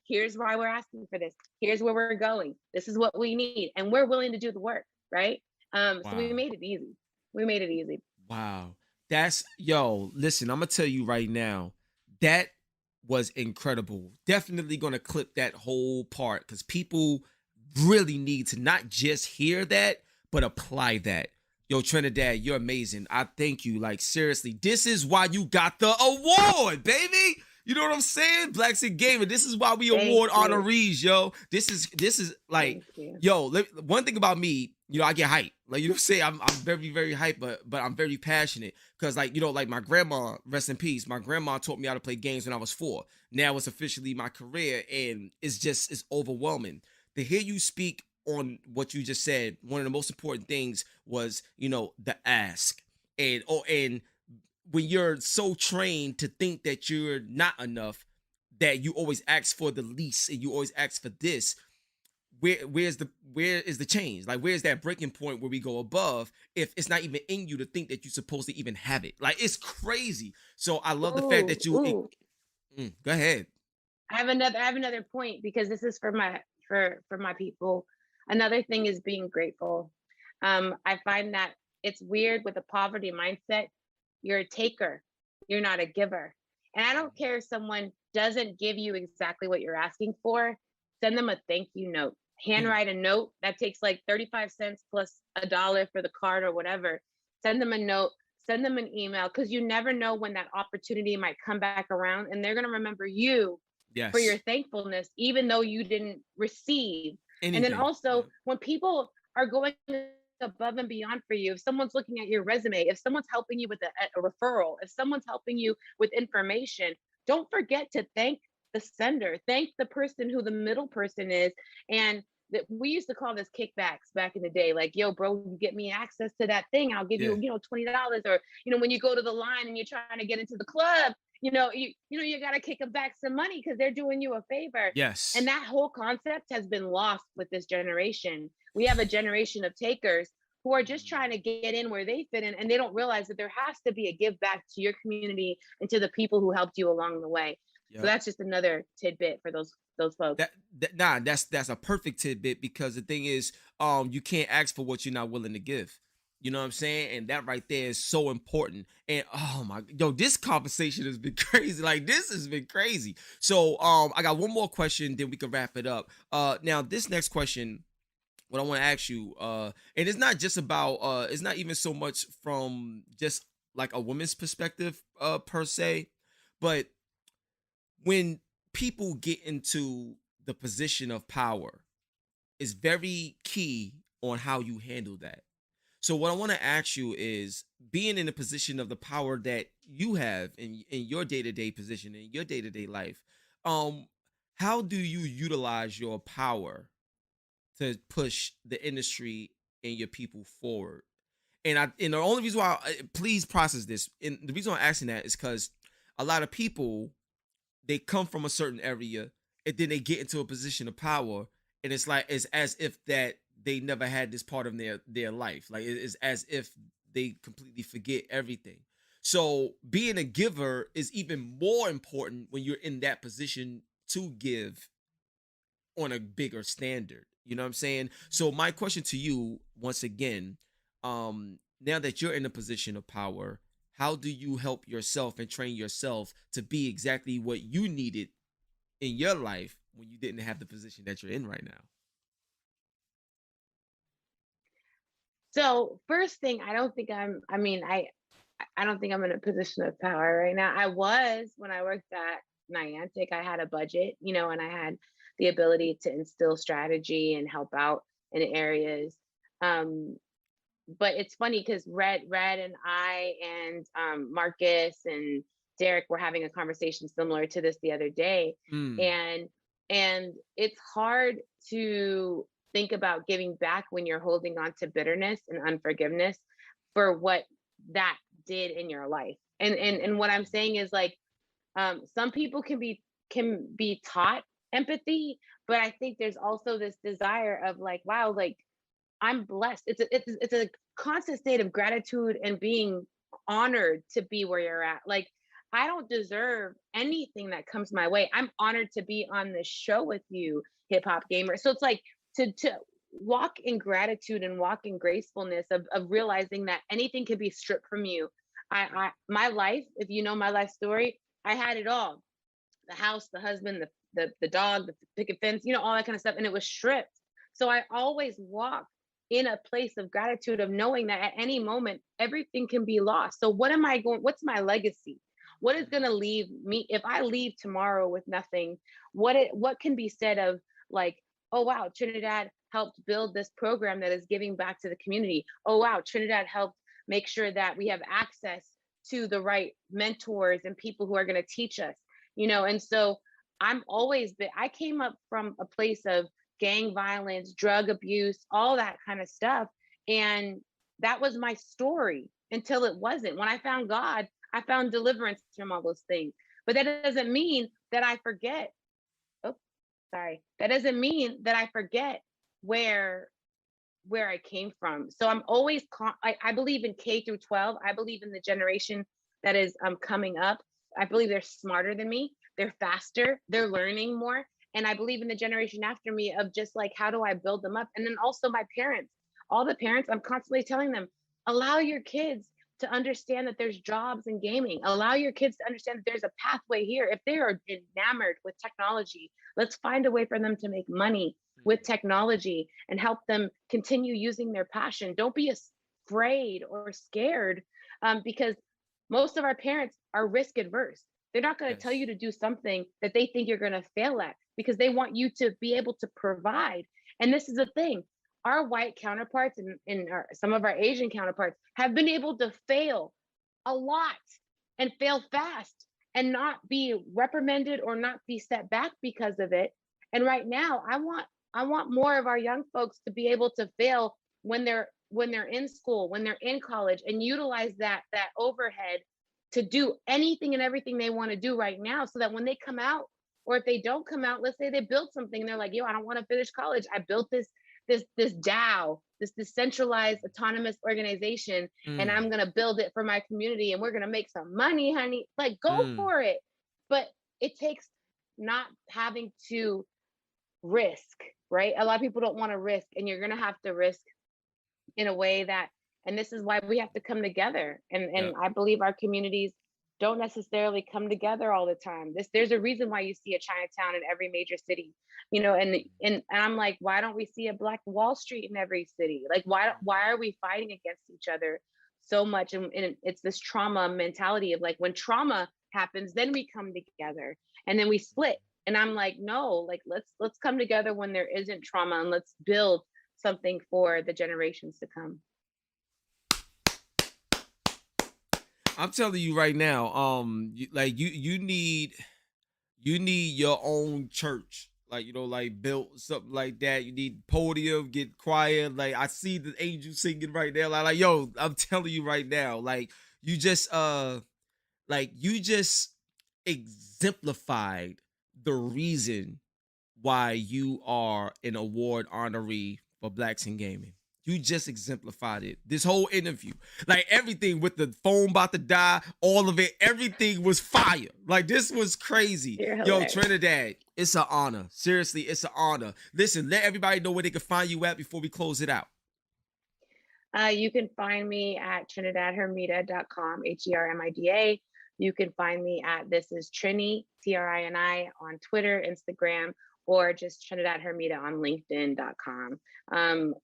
D: Here's why we're asking for this. Here's where we're going. This is what we need. And we're willing to do the work, right? So we
B: Wow.
D: made it easy. We made it easy.
B: Wow. That's yo, listen, I'm gonna tell you right now, that was incredible. Definitely gonna clip that whole part because people really need to not just hear that, but apply that. Yo, Trinidad, you're amazing. I thank you. Like, seriously, this is why you got the award, baby. You know what I'm saying? Blacks in Gaming. This is why we award honorees, yo. This is like, yo, one thing about me, you know, I get hyped. Like, you know what I'm saying? I'm very, very hyped, but I'm very passionate. Because, like, you know, like my grandma, rest in peace, my grandma taught me how to play games when I was 4. Now it's officially my career, and it's overwhelming. To hear you speak on what you just said, one of the most important things was, you know, the ask. And when you're so trained to think that you're not enough, that you always ask for the least and you always ask for this, where is the change? Like, where's that breaking point where we go above if it's not even in you to think that you're supposed to even have it? Like, it's crazy. So I love the fact that you go ahead.
D: I have another point, because this is for my people. Another thing is being grateful. I find that it's weird with a poverty mindset. You're a taker, you're not a giver. And I don't care if someone doesn't give you exactly what you're asking for, send them a thank you note. Handwrite a note that takes like 35 cents plus $1 for the card or whatever. Send them a note, send them an email, because you never know when that opportunity might come back around and they're going to remember you for your thankfulness, even though you didn't receive anything. And then also, when people are going above and beyond for you, if someone's looking at your resume, if someone's helping you with a referral, if someone's helping you with information, don't forget to thank the sender, thank the person who the middle person is. And that we used to call this kickbacks back in the day. Like, yo, bro, you get me access to that thing, I'll give you, you know, $20. Or, you know, when you go to the line and you're trying to get into the club, you got to kick them back some money because they're doing you a favor.
B: Yes.
D: And that whole concept has been lost with this generation. We have a generation of takers who are just trying to get in where they fit in, and they don't realize that there has to be a give back to your community and to the people who helped you along the way. So that's just another tidbit for those folks.
B: That's a perfect tidbit, because the thing is, you can't ask for what you're not willing to give. You know what I'm saying? And that right there is so important. And oh my, this conversation has been crazy. Like, this has been crazy. So I got one more question, then we can wrap it up. Now this next question, what I want to ask you, and it's not just about, it's not even so much from just like a woman's perspective, per se, but when people get into the position of power, it's very key on how you handle that. So what I want to ask you is, being in the position of the power that you have in your day-to-day position, in your day-to-day life, how do you utilize your power to push the industry and your people forward? And the only reason why, please process this, and the reason why I'm asking that is because a lot of people, they come from a certain area and then they get into a position of power, and it's as if that they never had this part of their life. Like, it's as if they completely forget everything. So being a giver is even more important when you're in that position to give on a bigger standard. You know what I'm saying? So my question to you, once again, now that you're in a position of power, how do you help yourself and train yourself to be exactly what you needed in your life when you didn't have the position that you're in right now?
D: So first thing, I don't think I'm in a position of power right now. I was when I worked at Niantic. I had a budget, and I had the ability to instill strategy and help out in areas. But it's funny because Red and I and Marcus and Derek were having a conversation similar to this the other day. And it's hard to think about giving back when you're holding on to bitterness and unforgiveness for what that did in your life. And what I'm saying is, like, some people can be taught empathy, but I think there's also this desire of, like, wow, like, I'm blessed. It's a constant state of gratitude and being honored to be where you're at. Like, I don't deserve anything that comes my way. I'm honored to be on this show with you, hip hop gamer. So it's like to walk in gratitude and walk in gracefulness of realizing that anything can be stripped from you. My life, if you know my life story, I had it all: the house, the husband, the dog, the picket fence, you know, all that kind of stuff, and it was stripped. So I always walk in a place of gratitude of knowing that at any moment everything can be lost. So what am I going? What's my legacy? What is going to leave me if I leave tomorrow with nothing? What can be said of, like, oh wow, Trinidad helped build this program that is giving back to the community. Oh wow, Trinidad helped make sure that we have access to the right mentors and people who are going to teach us, you know. And so I came up from a place of gang violence, drug abuse, all that kind of stuff. And that was my story until it wasn't. When I found God, I found deliverance from all those things. But that doesn't mean that I forget. Oh, sorry. That doesn't mean that I forget where I came from. So I'm always I believe in K through 12. I believe in the generation that is coming up. I believe they're smarter than me. They're faster. They're learning more. And I believe in the generation after me of just like, how do I build them up? And then also my parents, all the parents, I'm constantly telling them, allow your kids to understand that there's jobs in gaming. Allow your kids to understand that there's a pathway here. If they are enamored with technology, let's find a way for them to make money with technology and help them continue using their passion. Don't be afraid or scared, because most of our parents are risk adverse. They're not going to tell you to do something that they think you're going to fail at because they want you to be able to provide. And this is the thing: our white counterparts and some of our Asian counterparts have been able to fail a lot and fail fast and not be reprimanded or not be set back because of it. And right now, I want more of our young folks to be able to fail when they're in school, when they're in college, and utilize that overhead to do anything and everything they want to do right now, so that when they come out, or if they don't come out, let's say they built something and they're like, yo, I don't want to finish college. I built this DAO, this decentralized autonomous organization, and I'm gonna build it for my community, and we're gonna make some money, honey. Like, go for it. But it takes not having to risk, right? A lot of people don't want to risk, and you're gonna have to risk in a way that, and this is why we have to come together. And I believe our communities don't necessarily come together all the time. There's a reason why you see a Chinatown in every major city, you know. And I'm like, why don't we see a Black Wall Street in every city? Like, why are we fighting against each other so much? And it's this trauma mentality of like, when trauma happens, then we come together and then we split. And I'm like, no, like, let's come together when there isn't trauma, and let's build something for the generations to come.
B: I'm telling you right now, you need your own church, like, you know, like built something like that. You need podium, get quiet. Like, I see the angels singing right now. Like, yo, I'm telling you right now, like, you just exemplified the reason why you are an award honoree for Blacks in Gaming. You just exemplified it. This whole interview, like everything with the phone about to die, all of it, everything was fire. Like, this was crazy. Yo, Trinidad, it's an honor. Seriously, it's an honor. Listen, let everybody know where they can find you at before we close it out.
D: You can find me at trinidadhermida.com, HERMIDA. You can find me at This Is Trini, TRINI, on Twitter, Instagram, or just Trinidad Hermida on LinkedIn.com.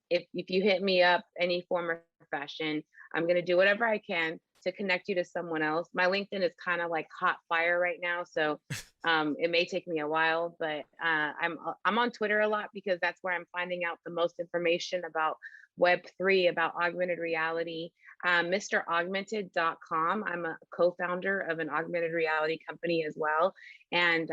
D: If you hit me up any form or fashion, I'm going to do whatever I can to connect you to someone else. My LinkedIn is kind of like hot fire right now, so it may take me a while, but I'm on Twitter a lot because that's where I'm finding out the most information about Web3, about augmented reality. MrAugmented.com. I'm a co-founder of an augmented reality company as well, and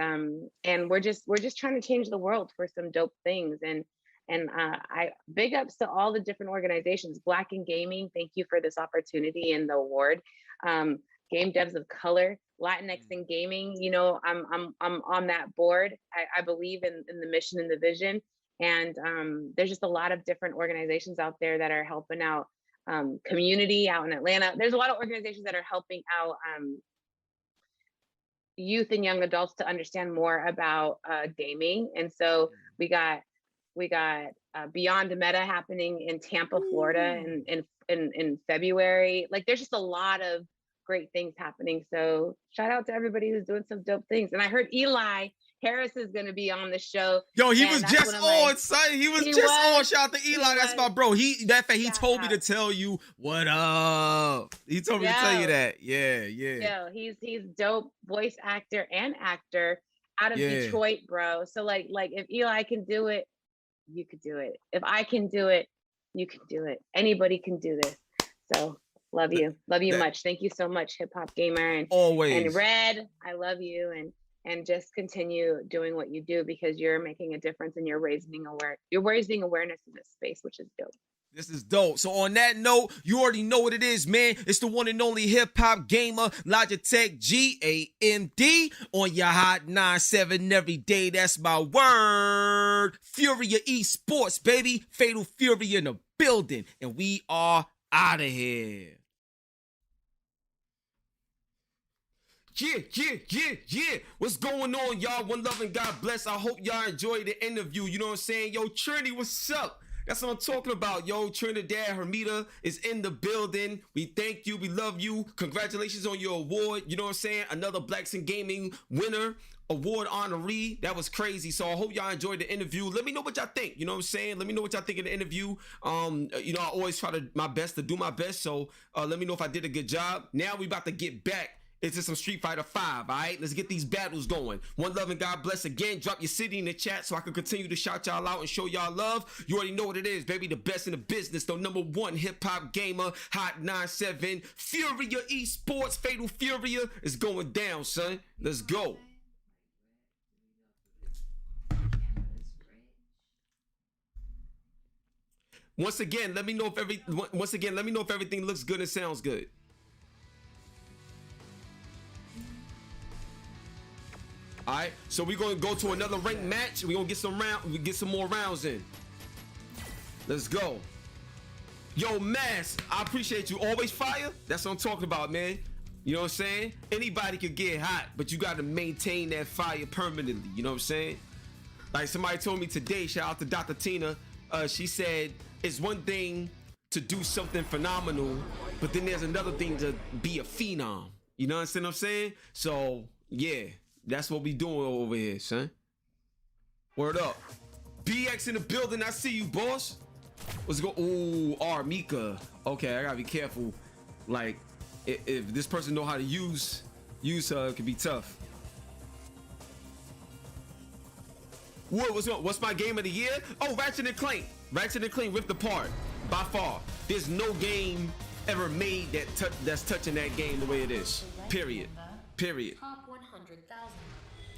D: we're just trying to change the world for some dope things. And I big ups to all the different organizations. Black in Gaming, thank you for this opportunity and the award. Game Devs of Color, Latinx in Gaming. You know, I'm on that board. I believe in the mission and the vision, And there's just a lot of different organizations out there that are helping out community out in Atlanta. There's a lot of organizations that are helping out youth and young adults to understand more about gaming. And so we got Beyond Meta happening in Tampa, Florida in February. Like there's just a lot of great things happening. So shout out to everybody who's doing some dope things. And I heard Eli Harris is going to be on the show.
B: Yo, he was just on, son. He was just on. Shout out to Eli. That's my bro. He told me to tell you what up. He told me to tell you that. Yeah.
D: Yo, he's dope voice actor and actor out of Detroit, bro. So like if Eli can do it, you could do it. If I can do it, you can do it. Anybody can do this. So love you much. Thank you so much, Hip Hop Gamer, and
B: always.
D: And Red, I love you, and just continue doing what you do, because you're making a difference and you're raising awareness in this space, which is dope.
B: This is dope. So on that note, you already know what it is, man. It's the one and only Hip Hop Gamer, Logitech GAMD on your Hot 97 every day. That's my word. Furia Esports, baby. Fatal Fury in the building. And we are out of here. Yeah. What's going on, y'all? One love and God bless. I hope y'all enjoyed the interview. You know what I'm saying? Yo, Trinity, what's up? That's what I'm talking about, yo. Trinidad Hermida is in the building. We thank you. We love you. Congratulations on your award. You know what I'm saying? Another Blacks in Gaming winner, award honoree. That was crazy. So I hope y'all enjoyed the interview. Let me know what y'all think. You know what I'm saying? Let me know what y'all think of the interview. You know, I always try my best to do my best. So let me know if I did a good job. Now we about to get back into some Street Fighter 5, all right? Let's get these battles going. One love and God bless again. Drop your city in the chat so I can continue to shout y'all out and show y'all love. You already know what it is, baby. The best in the business. The #1 hip-hop gamer, Hot 97. Furia Esports, Fatal Furia is going down, son. Let's go. Once again, let me know if everything looks good and sounds good. All right, so we're gonna go to another ranked match. We're gonna get some more rounds in. Let's go. Yo, Mass, I appreciate you. Always fire. That's what I'm talking about, man. You know what I'm saying? Anybody could get hot, but you gotta maintain that fire permanently. You know what I'm saying? Like somebody told me today, shout out to Dr. Tina. She said it's one thing to do something phenomenal, but then there's another thing to be a phenom. You know what I'm saying? So yeah. That's what we doing over here, son. Word up. BX in the building. I see you, boss. Let's go. Ooh, Mika. Okay, I gotta be careful. Like, if this person know how to use her, it could be tough. What's my game of the year? Oh, Ratchet and Clank. Ratchet and Clank ripped apart. By far. There's no game ever made that's touching that game the way it is. Period.
A: Top 100,000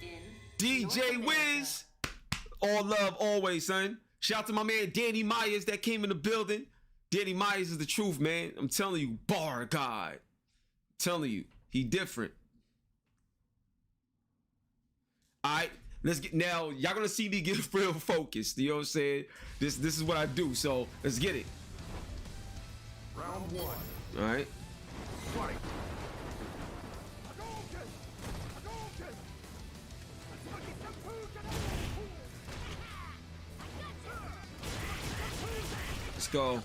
A: in
B: DJ Wiz, all love always, son. Shout out to my man Danny Myers that came in the building. Danny Myers is the truth, man. I'm telling you, bar God. I'm telling you, he different. All right, let's get now. Y'all gonna see me get real focused. You know what I'm saying? This is what I do. So let's get it.
C: Round 1.
B: All right.
C: Fight.
B: Let's go.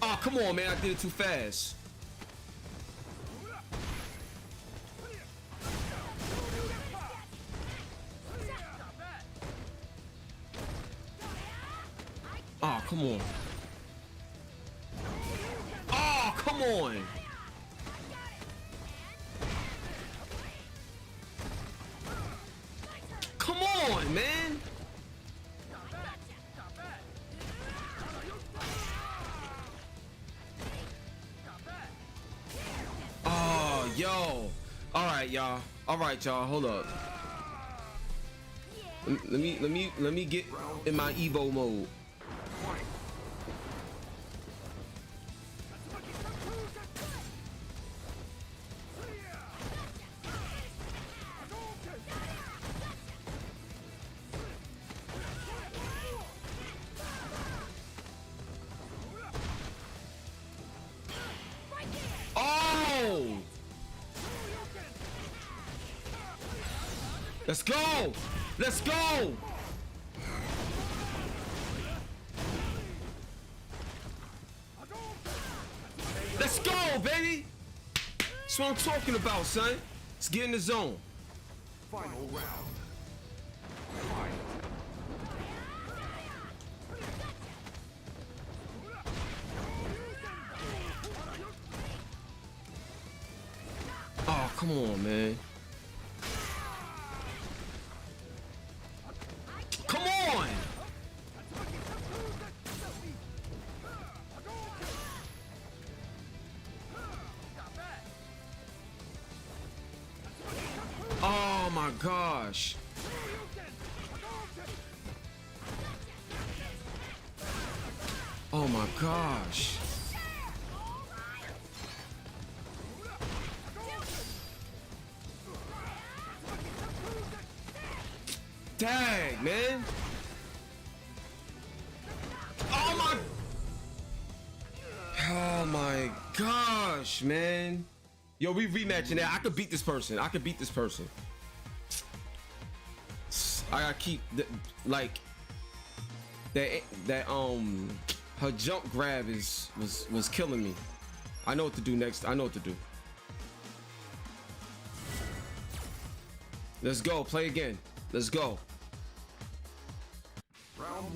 B: Oh, come on, man. I did it too fast. Oh, come on. Oh, come on. Come on, man. Oh, yo. All right, y'all. All right, y'all. Hold up. Let me get in my Evo mode. Let's go. Let's go. Let's go, baby. That's what I'm talking about, son. Let's get in the zone.
C: Final round. Fight.
B: Oh, come on, man. Come on. Oh my gosh. Oh my gosh. Dang, man. Oh my gosh, man. Yo, we rematching that. I could beat this person. I could beat this person. I gotta keep like that her jump grab was killing me. I know what to do next. I know what to do. Let's go. Play again. Let's go.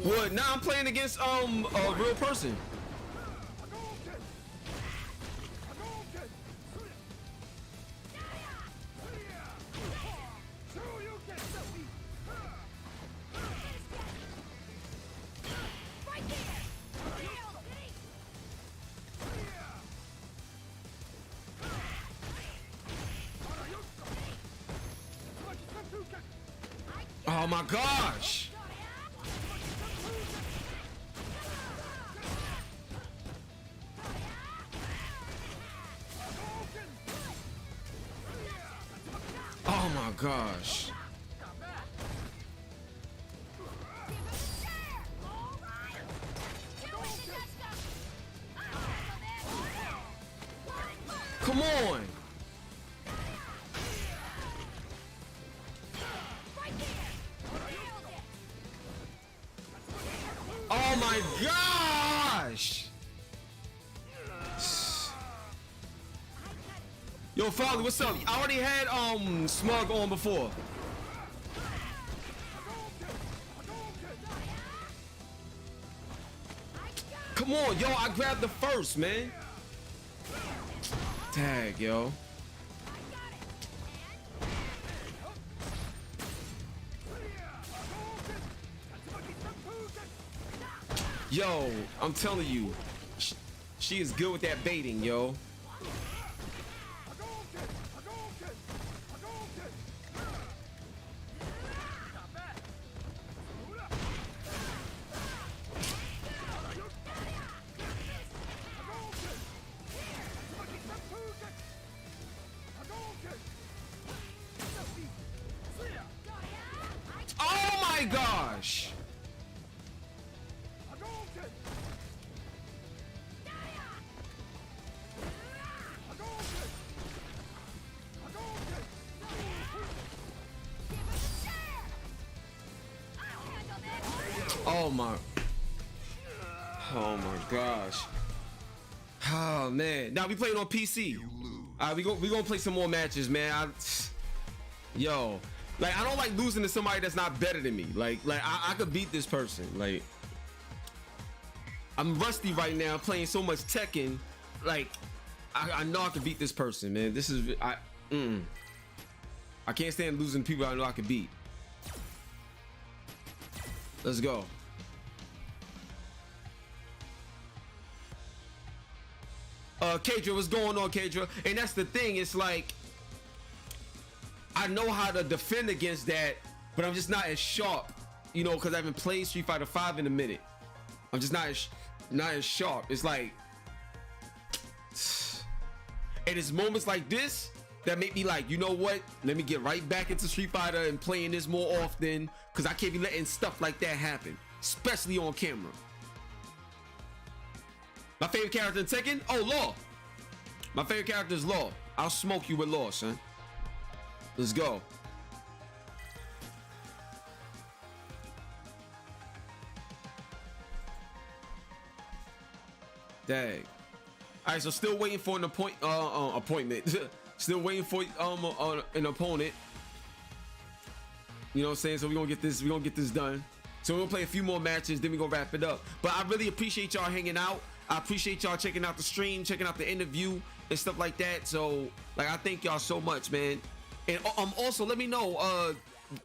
B: What? Now I'm playing against a real person. Oh my gosh! Oh my gosh! Come on! Oh my gosh! Yo, Folly, what's up? I already had Smug on before. Come on, yo, I grabbed the first, man. Tag, yo. Yo, I'm telling you, she is good with that baiting, yo. Oh my gosh! Oh my gosh. Oh man. Now we playing on PC. We gonna play some more matches, man. Yo, like I don't like losing to somebody that's not better than me. Like I could beat this person. Like I'm rusty right now, playing so much Tekken. Like I know I could beat this person, man. This is I can't stand losing to people I know I could beat. Let's go. Kadra, what's going on, Kadra? And that's the thing, it's like I know how to defend against that, but I'm just not as sharp, you know, because I haven't played Street Fighter 5 in a minute. I'm just not as sharp. It's like, and it's moments like this that make me like, you know what? Let me get right back into Street Fighter and playing this more often, because I can't be letting stuff like that happen, especially on camera. My favorite character in Tekken? Oh, Law. My favorite character is Law. I'll smoke you with Law, son. Let's go. Dang. All right, so still waiting for an appointment. Still waiting for an opponent. You know what I'm saying? So we're gonna get this done. So we're gonna play a few more matches, then we're gonna wrap it up. But I really appreciate y'all hanging out. I appreciate y'all checking out the stream, checking out the interview and stuff like that. So like, I thank y'all so much, man. And also let me know,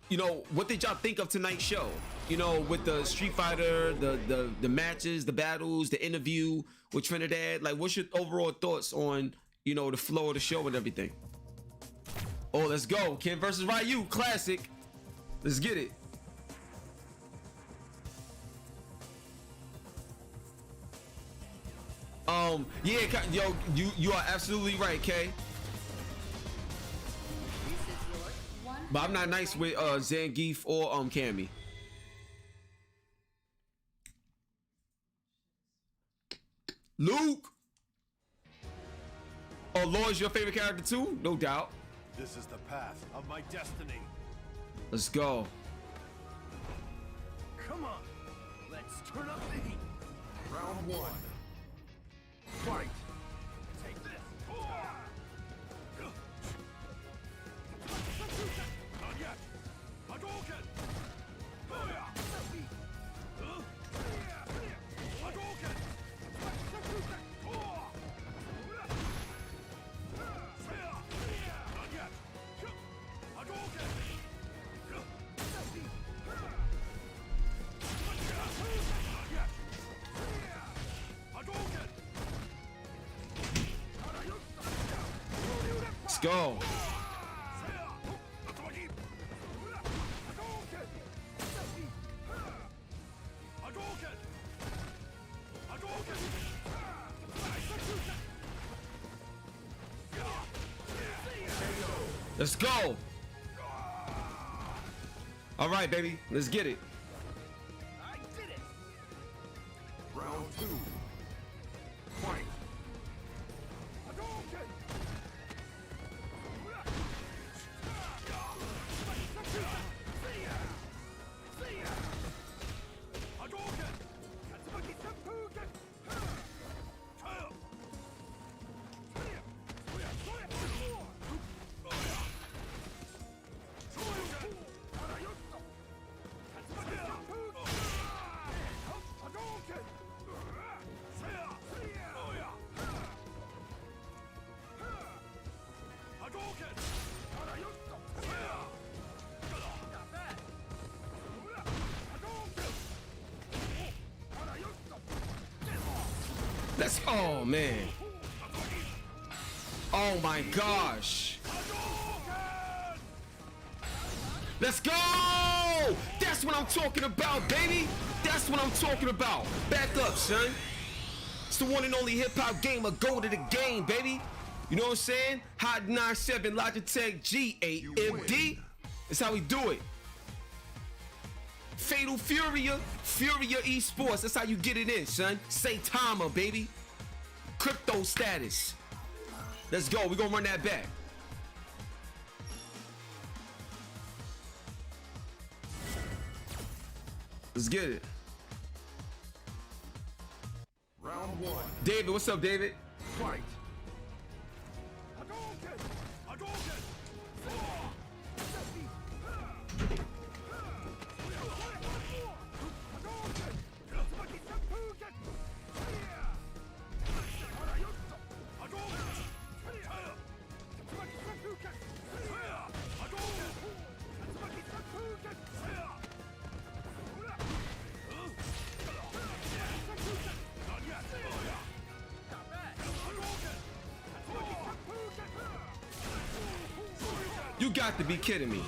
B: you know, what did y'all think of tonight's show? You know, with the Street Fighter, the matches, the battles, the interview with Trinidad. Like, what's your overall thoughts on, you know, the flow of the show and everything? Oh, let's go. Ken versus Ryu, classic. Let's get it. Yeah, yo, you are absolutely right, Kay. But I'm not nice with Zangief or Cammy. Luke. Oh, Laura's your favorite character too? No doubt.
C: This is the path of my destiny.
B: Let's go.
C: Come on, let's turn up the heat. Round one. Fight. Take this. Not yet. Hadouken. Hadouken. Not yet. Hadouken.
B: Let's go. Let's go. All right, baby. Let's get it.
C: I did it. Round two. Fight. Hadouken. Hadouken. Katsumaki Seppuken.
B: Let's, oh man. Oh my gosh. Let's go! That's what I'm talking about, baby. That's what I'm talking about. Back up, son. It's the one and only hip hop gamer. Go to the game, baby. You know what I'm saying? Hot 97 Logitech G AMD. That's how we do it. Fatal Furia Esports. That's how you get it in, son. Saitama, baby. Crypto status. Let's go. We're gonna run that back. Let's get it.
C: Round one.
B: David, what's up, David?
C: Fight. Hadouken. Hadouken.
B: You got to be kidding me.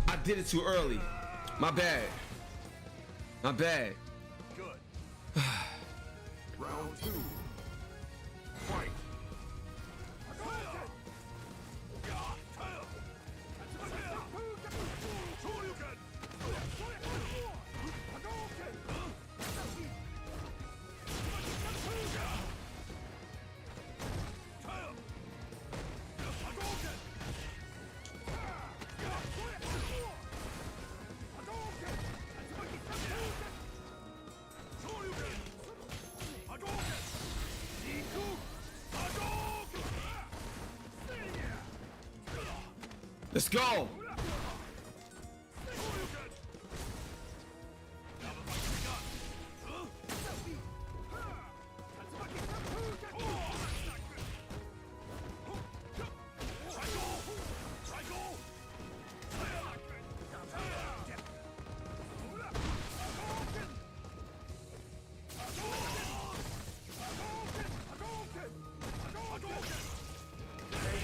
B: I did it too early. My bad. My bad.
C: Good. Round two. Fight.
B: Let's go.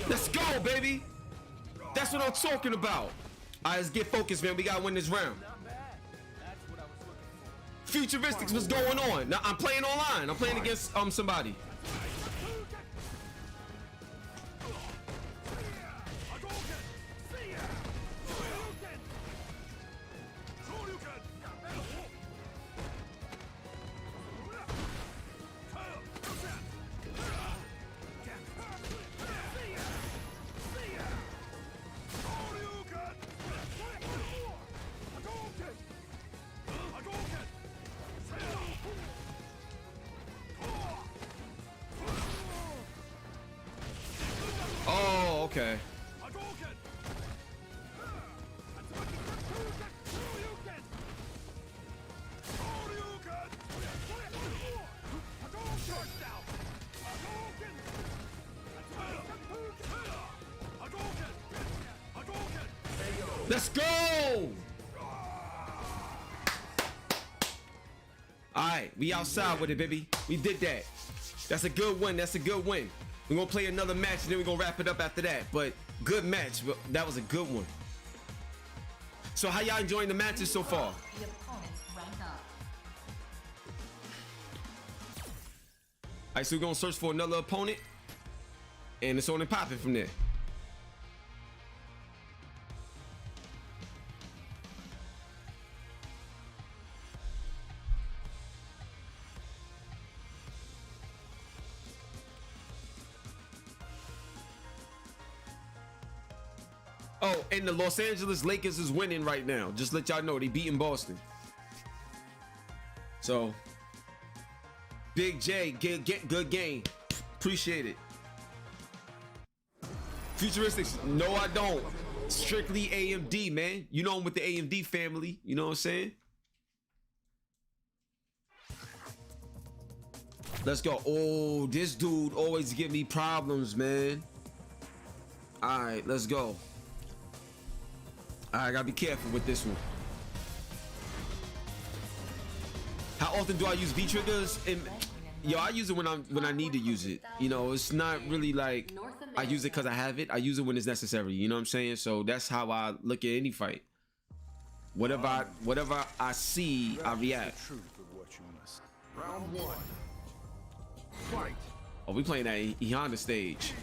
B: Let's go, baby. That's what I'm talking about. All right, let's get focused, man. We gotta win this round. Futuristics, what's going on? Now I'm playing online. I'm playing against somebody. Oh, okay. Let's go! All right, we outside with it, baby. We did that. That's a good win. That's a good win. We're gonna play another match and then we're gonna wrap it up after that. But good match. That was a good one. So how y'all enjoying the matches so far?
A: The opponents rank up.
B: All right, so we're gonna search for another opponent, and it's on and popping from there. Oh, and the Los Angeles Lakers is winning right now. Just let y'all know they beating Boston. So, Big J, get good game. Appreciate it. Futuristics, no I don't. Strictly AMD, man. You know I'm with the AMD family. You know what I'm saying? Let's go. Oh, this dude always give me problems, man. All right, let's go. I gotta be careful with this one. How often do I use V triggers? Yo, I use it when I need to use it. You know, it's not really like I use it because I have it. I use it when it's necessary. You know what I'm saying? So that's how I look at any fight. Whatever I see, I react.
C: Round one. Fight.
B: Oh, we playing that Honda stage.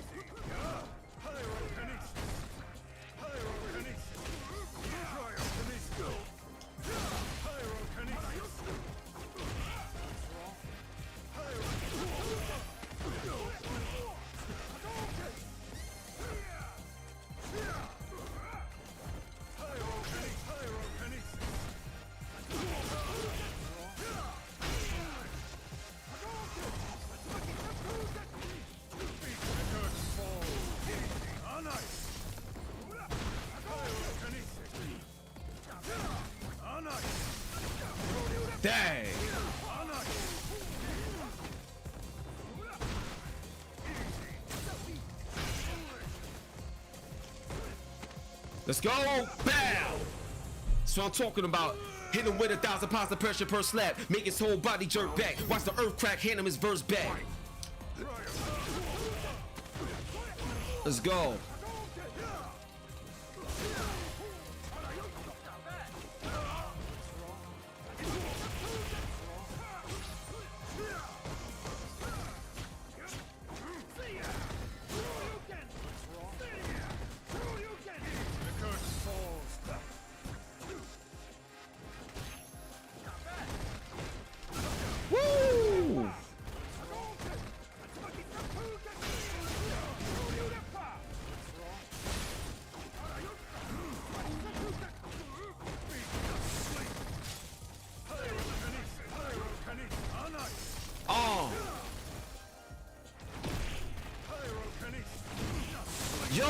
B: Dang. Let's go. Bow. So I'm talking about. Hit him with 1,000 pounds of pressure per slap. Make his whole body jerk back. Watch the earth crack. Hand him his verse back. Let's go. Woo! Oh. Yo.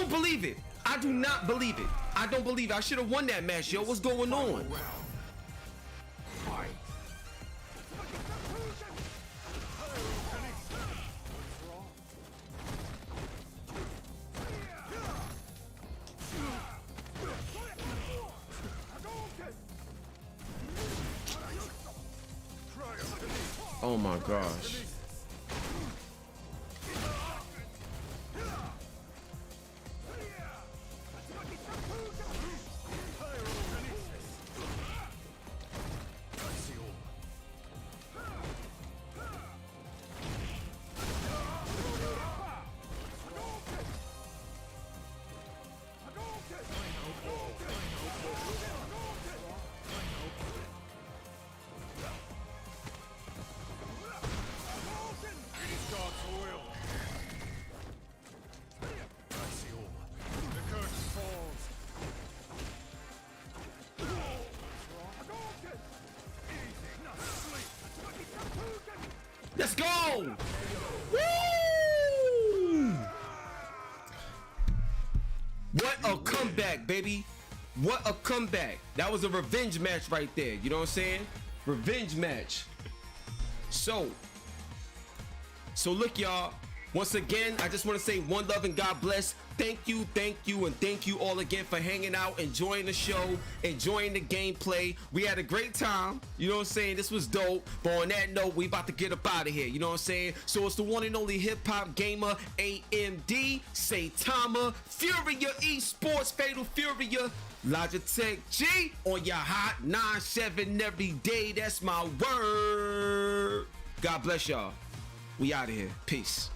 B: don't believe it. I do not believe it. I don't believe it. I should have won that match, yo. What's going on?
C: Fight.
B: Oh my gosh. Let's go! Woo! What a comeback, baby. What a comeback. That was a revenge match right there. You know what I'm saying? Revenge match. So look, y'all. Once again, I just want to say one love and God bless. Thank you, and thank you all again for hanging out, enjoying the show, enjoying the gameplay. We had a great time. You know what I'm saying? This was dope. But on that note, we about to get up out of here. You know what I'm saying? So it's the one and only hip hop gamer, AMD, Saitama, Furia Esports, Fatal Furia, Logitech G on your hot 9-7 every day. That's my word. God bless y'all. We out of here. Peace.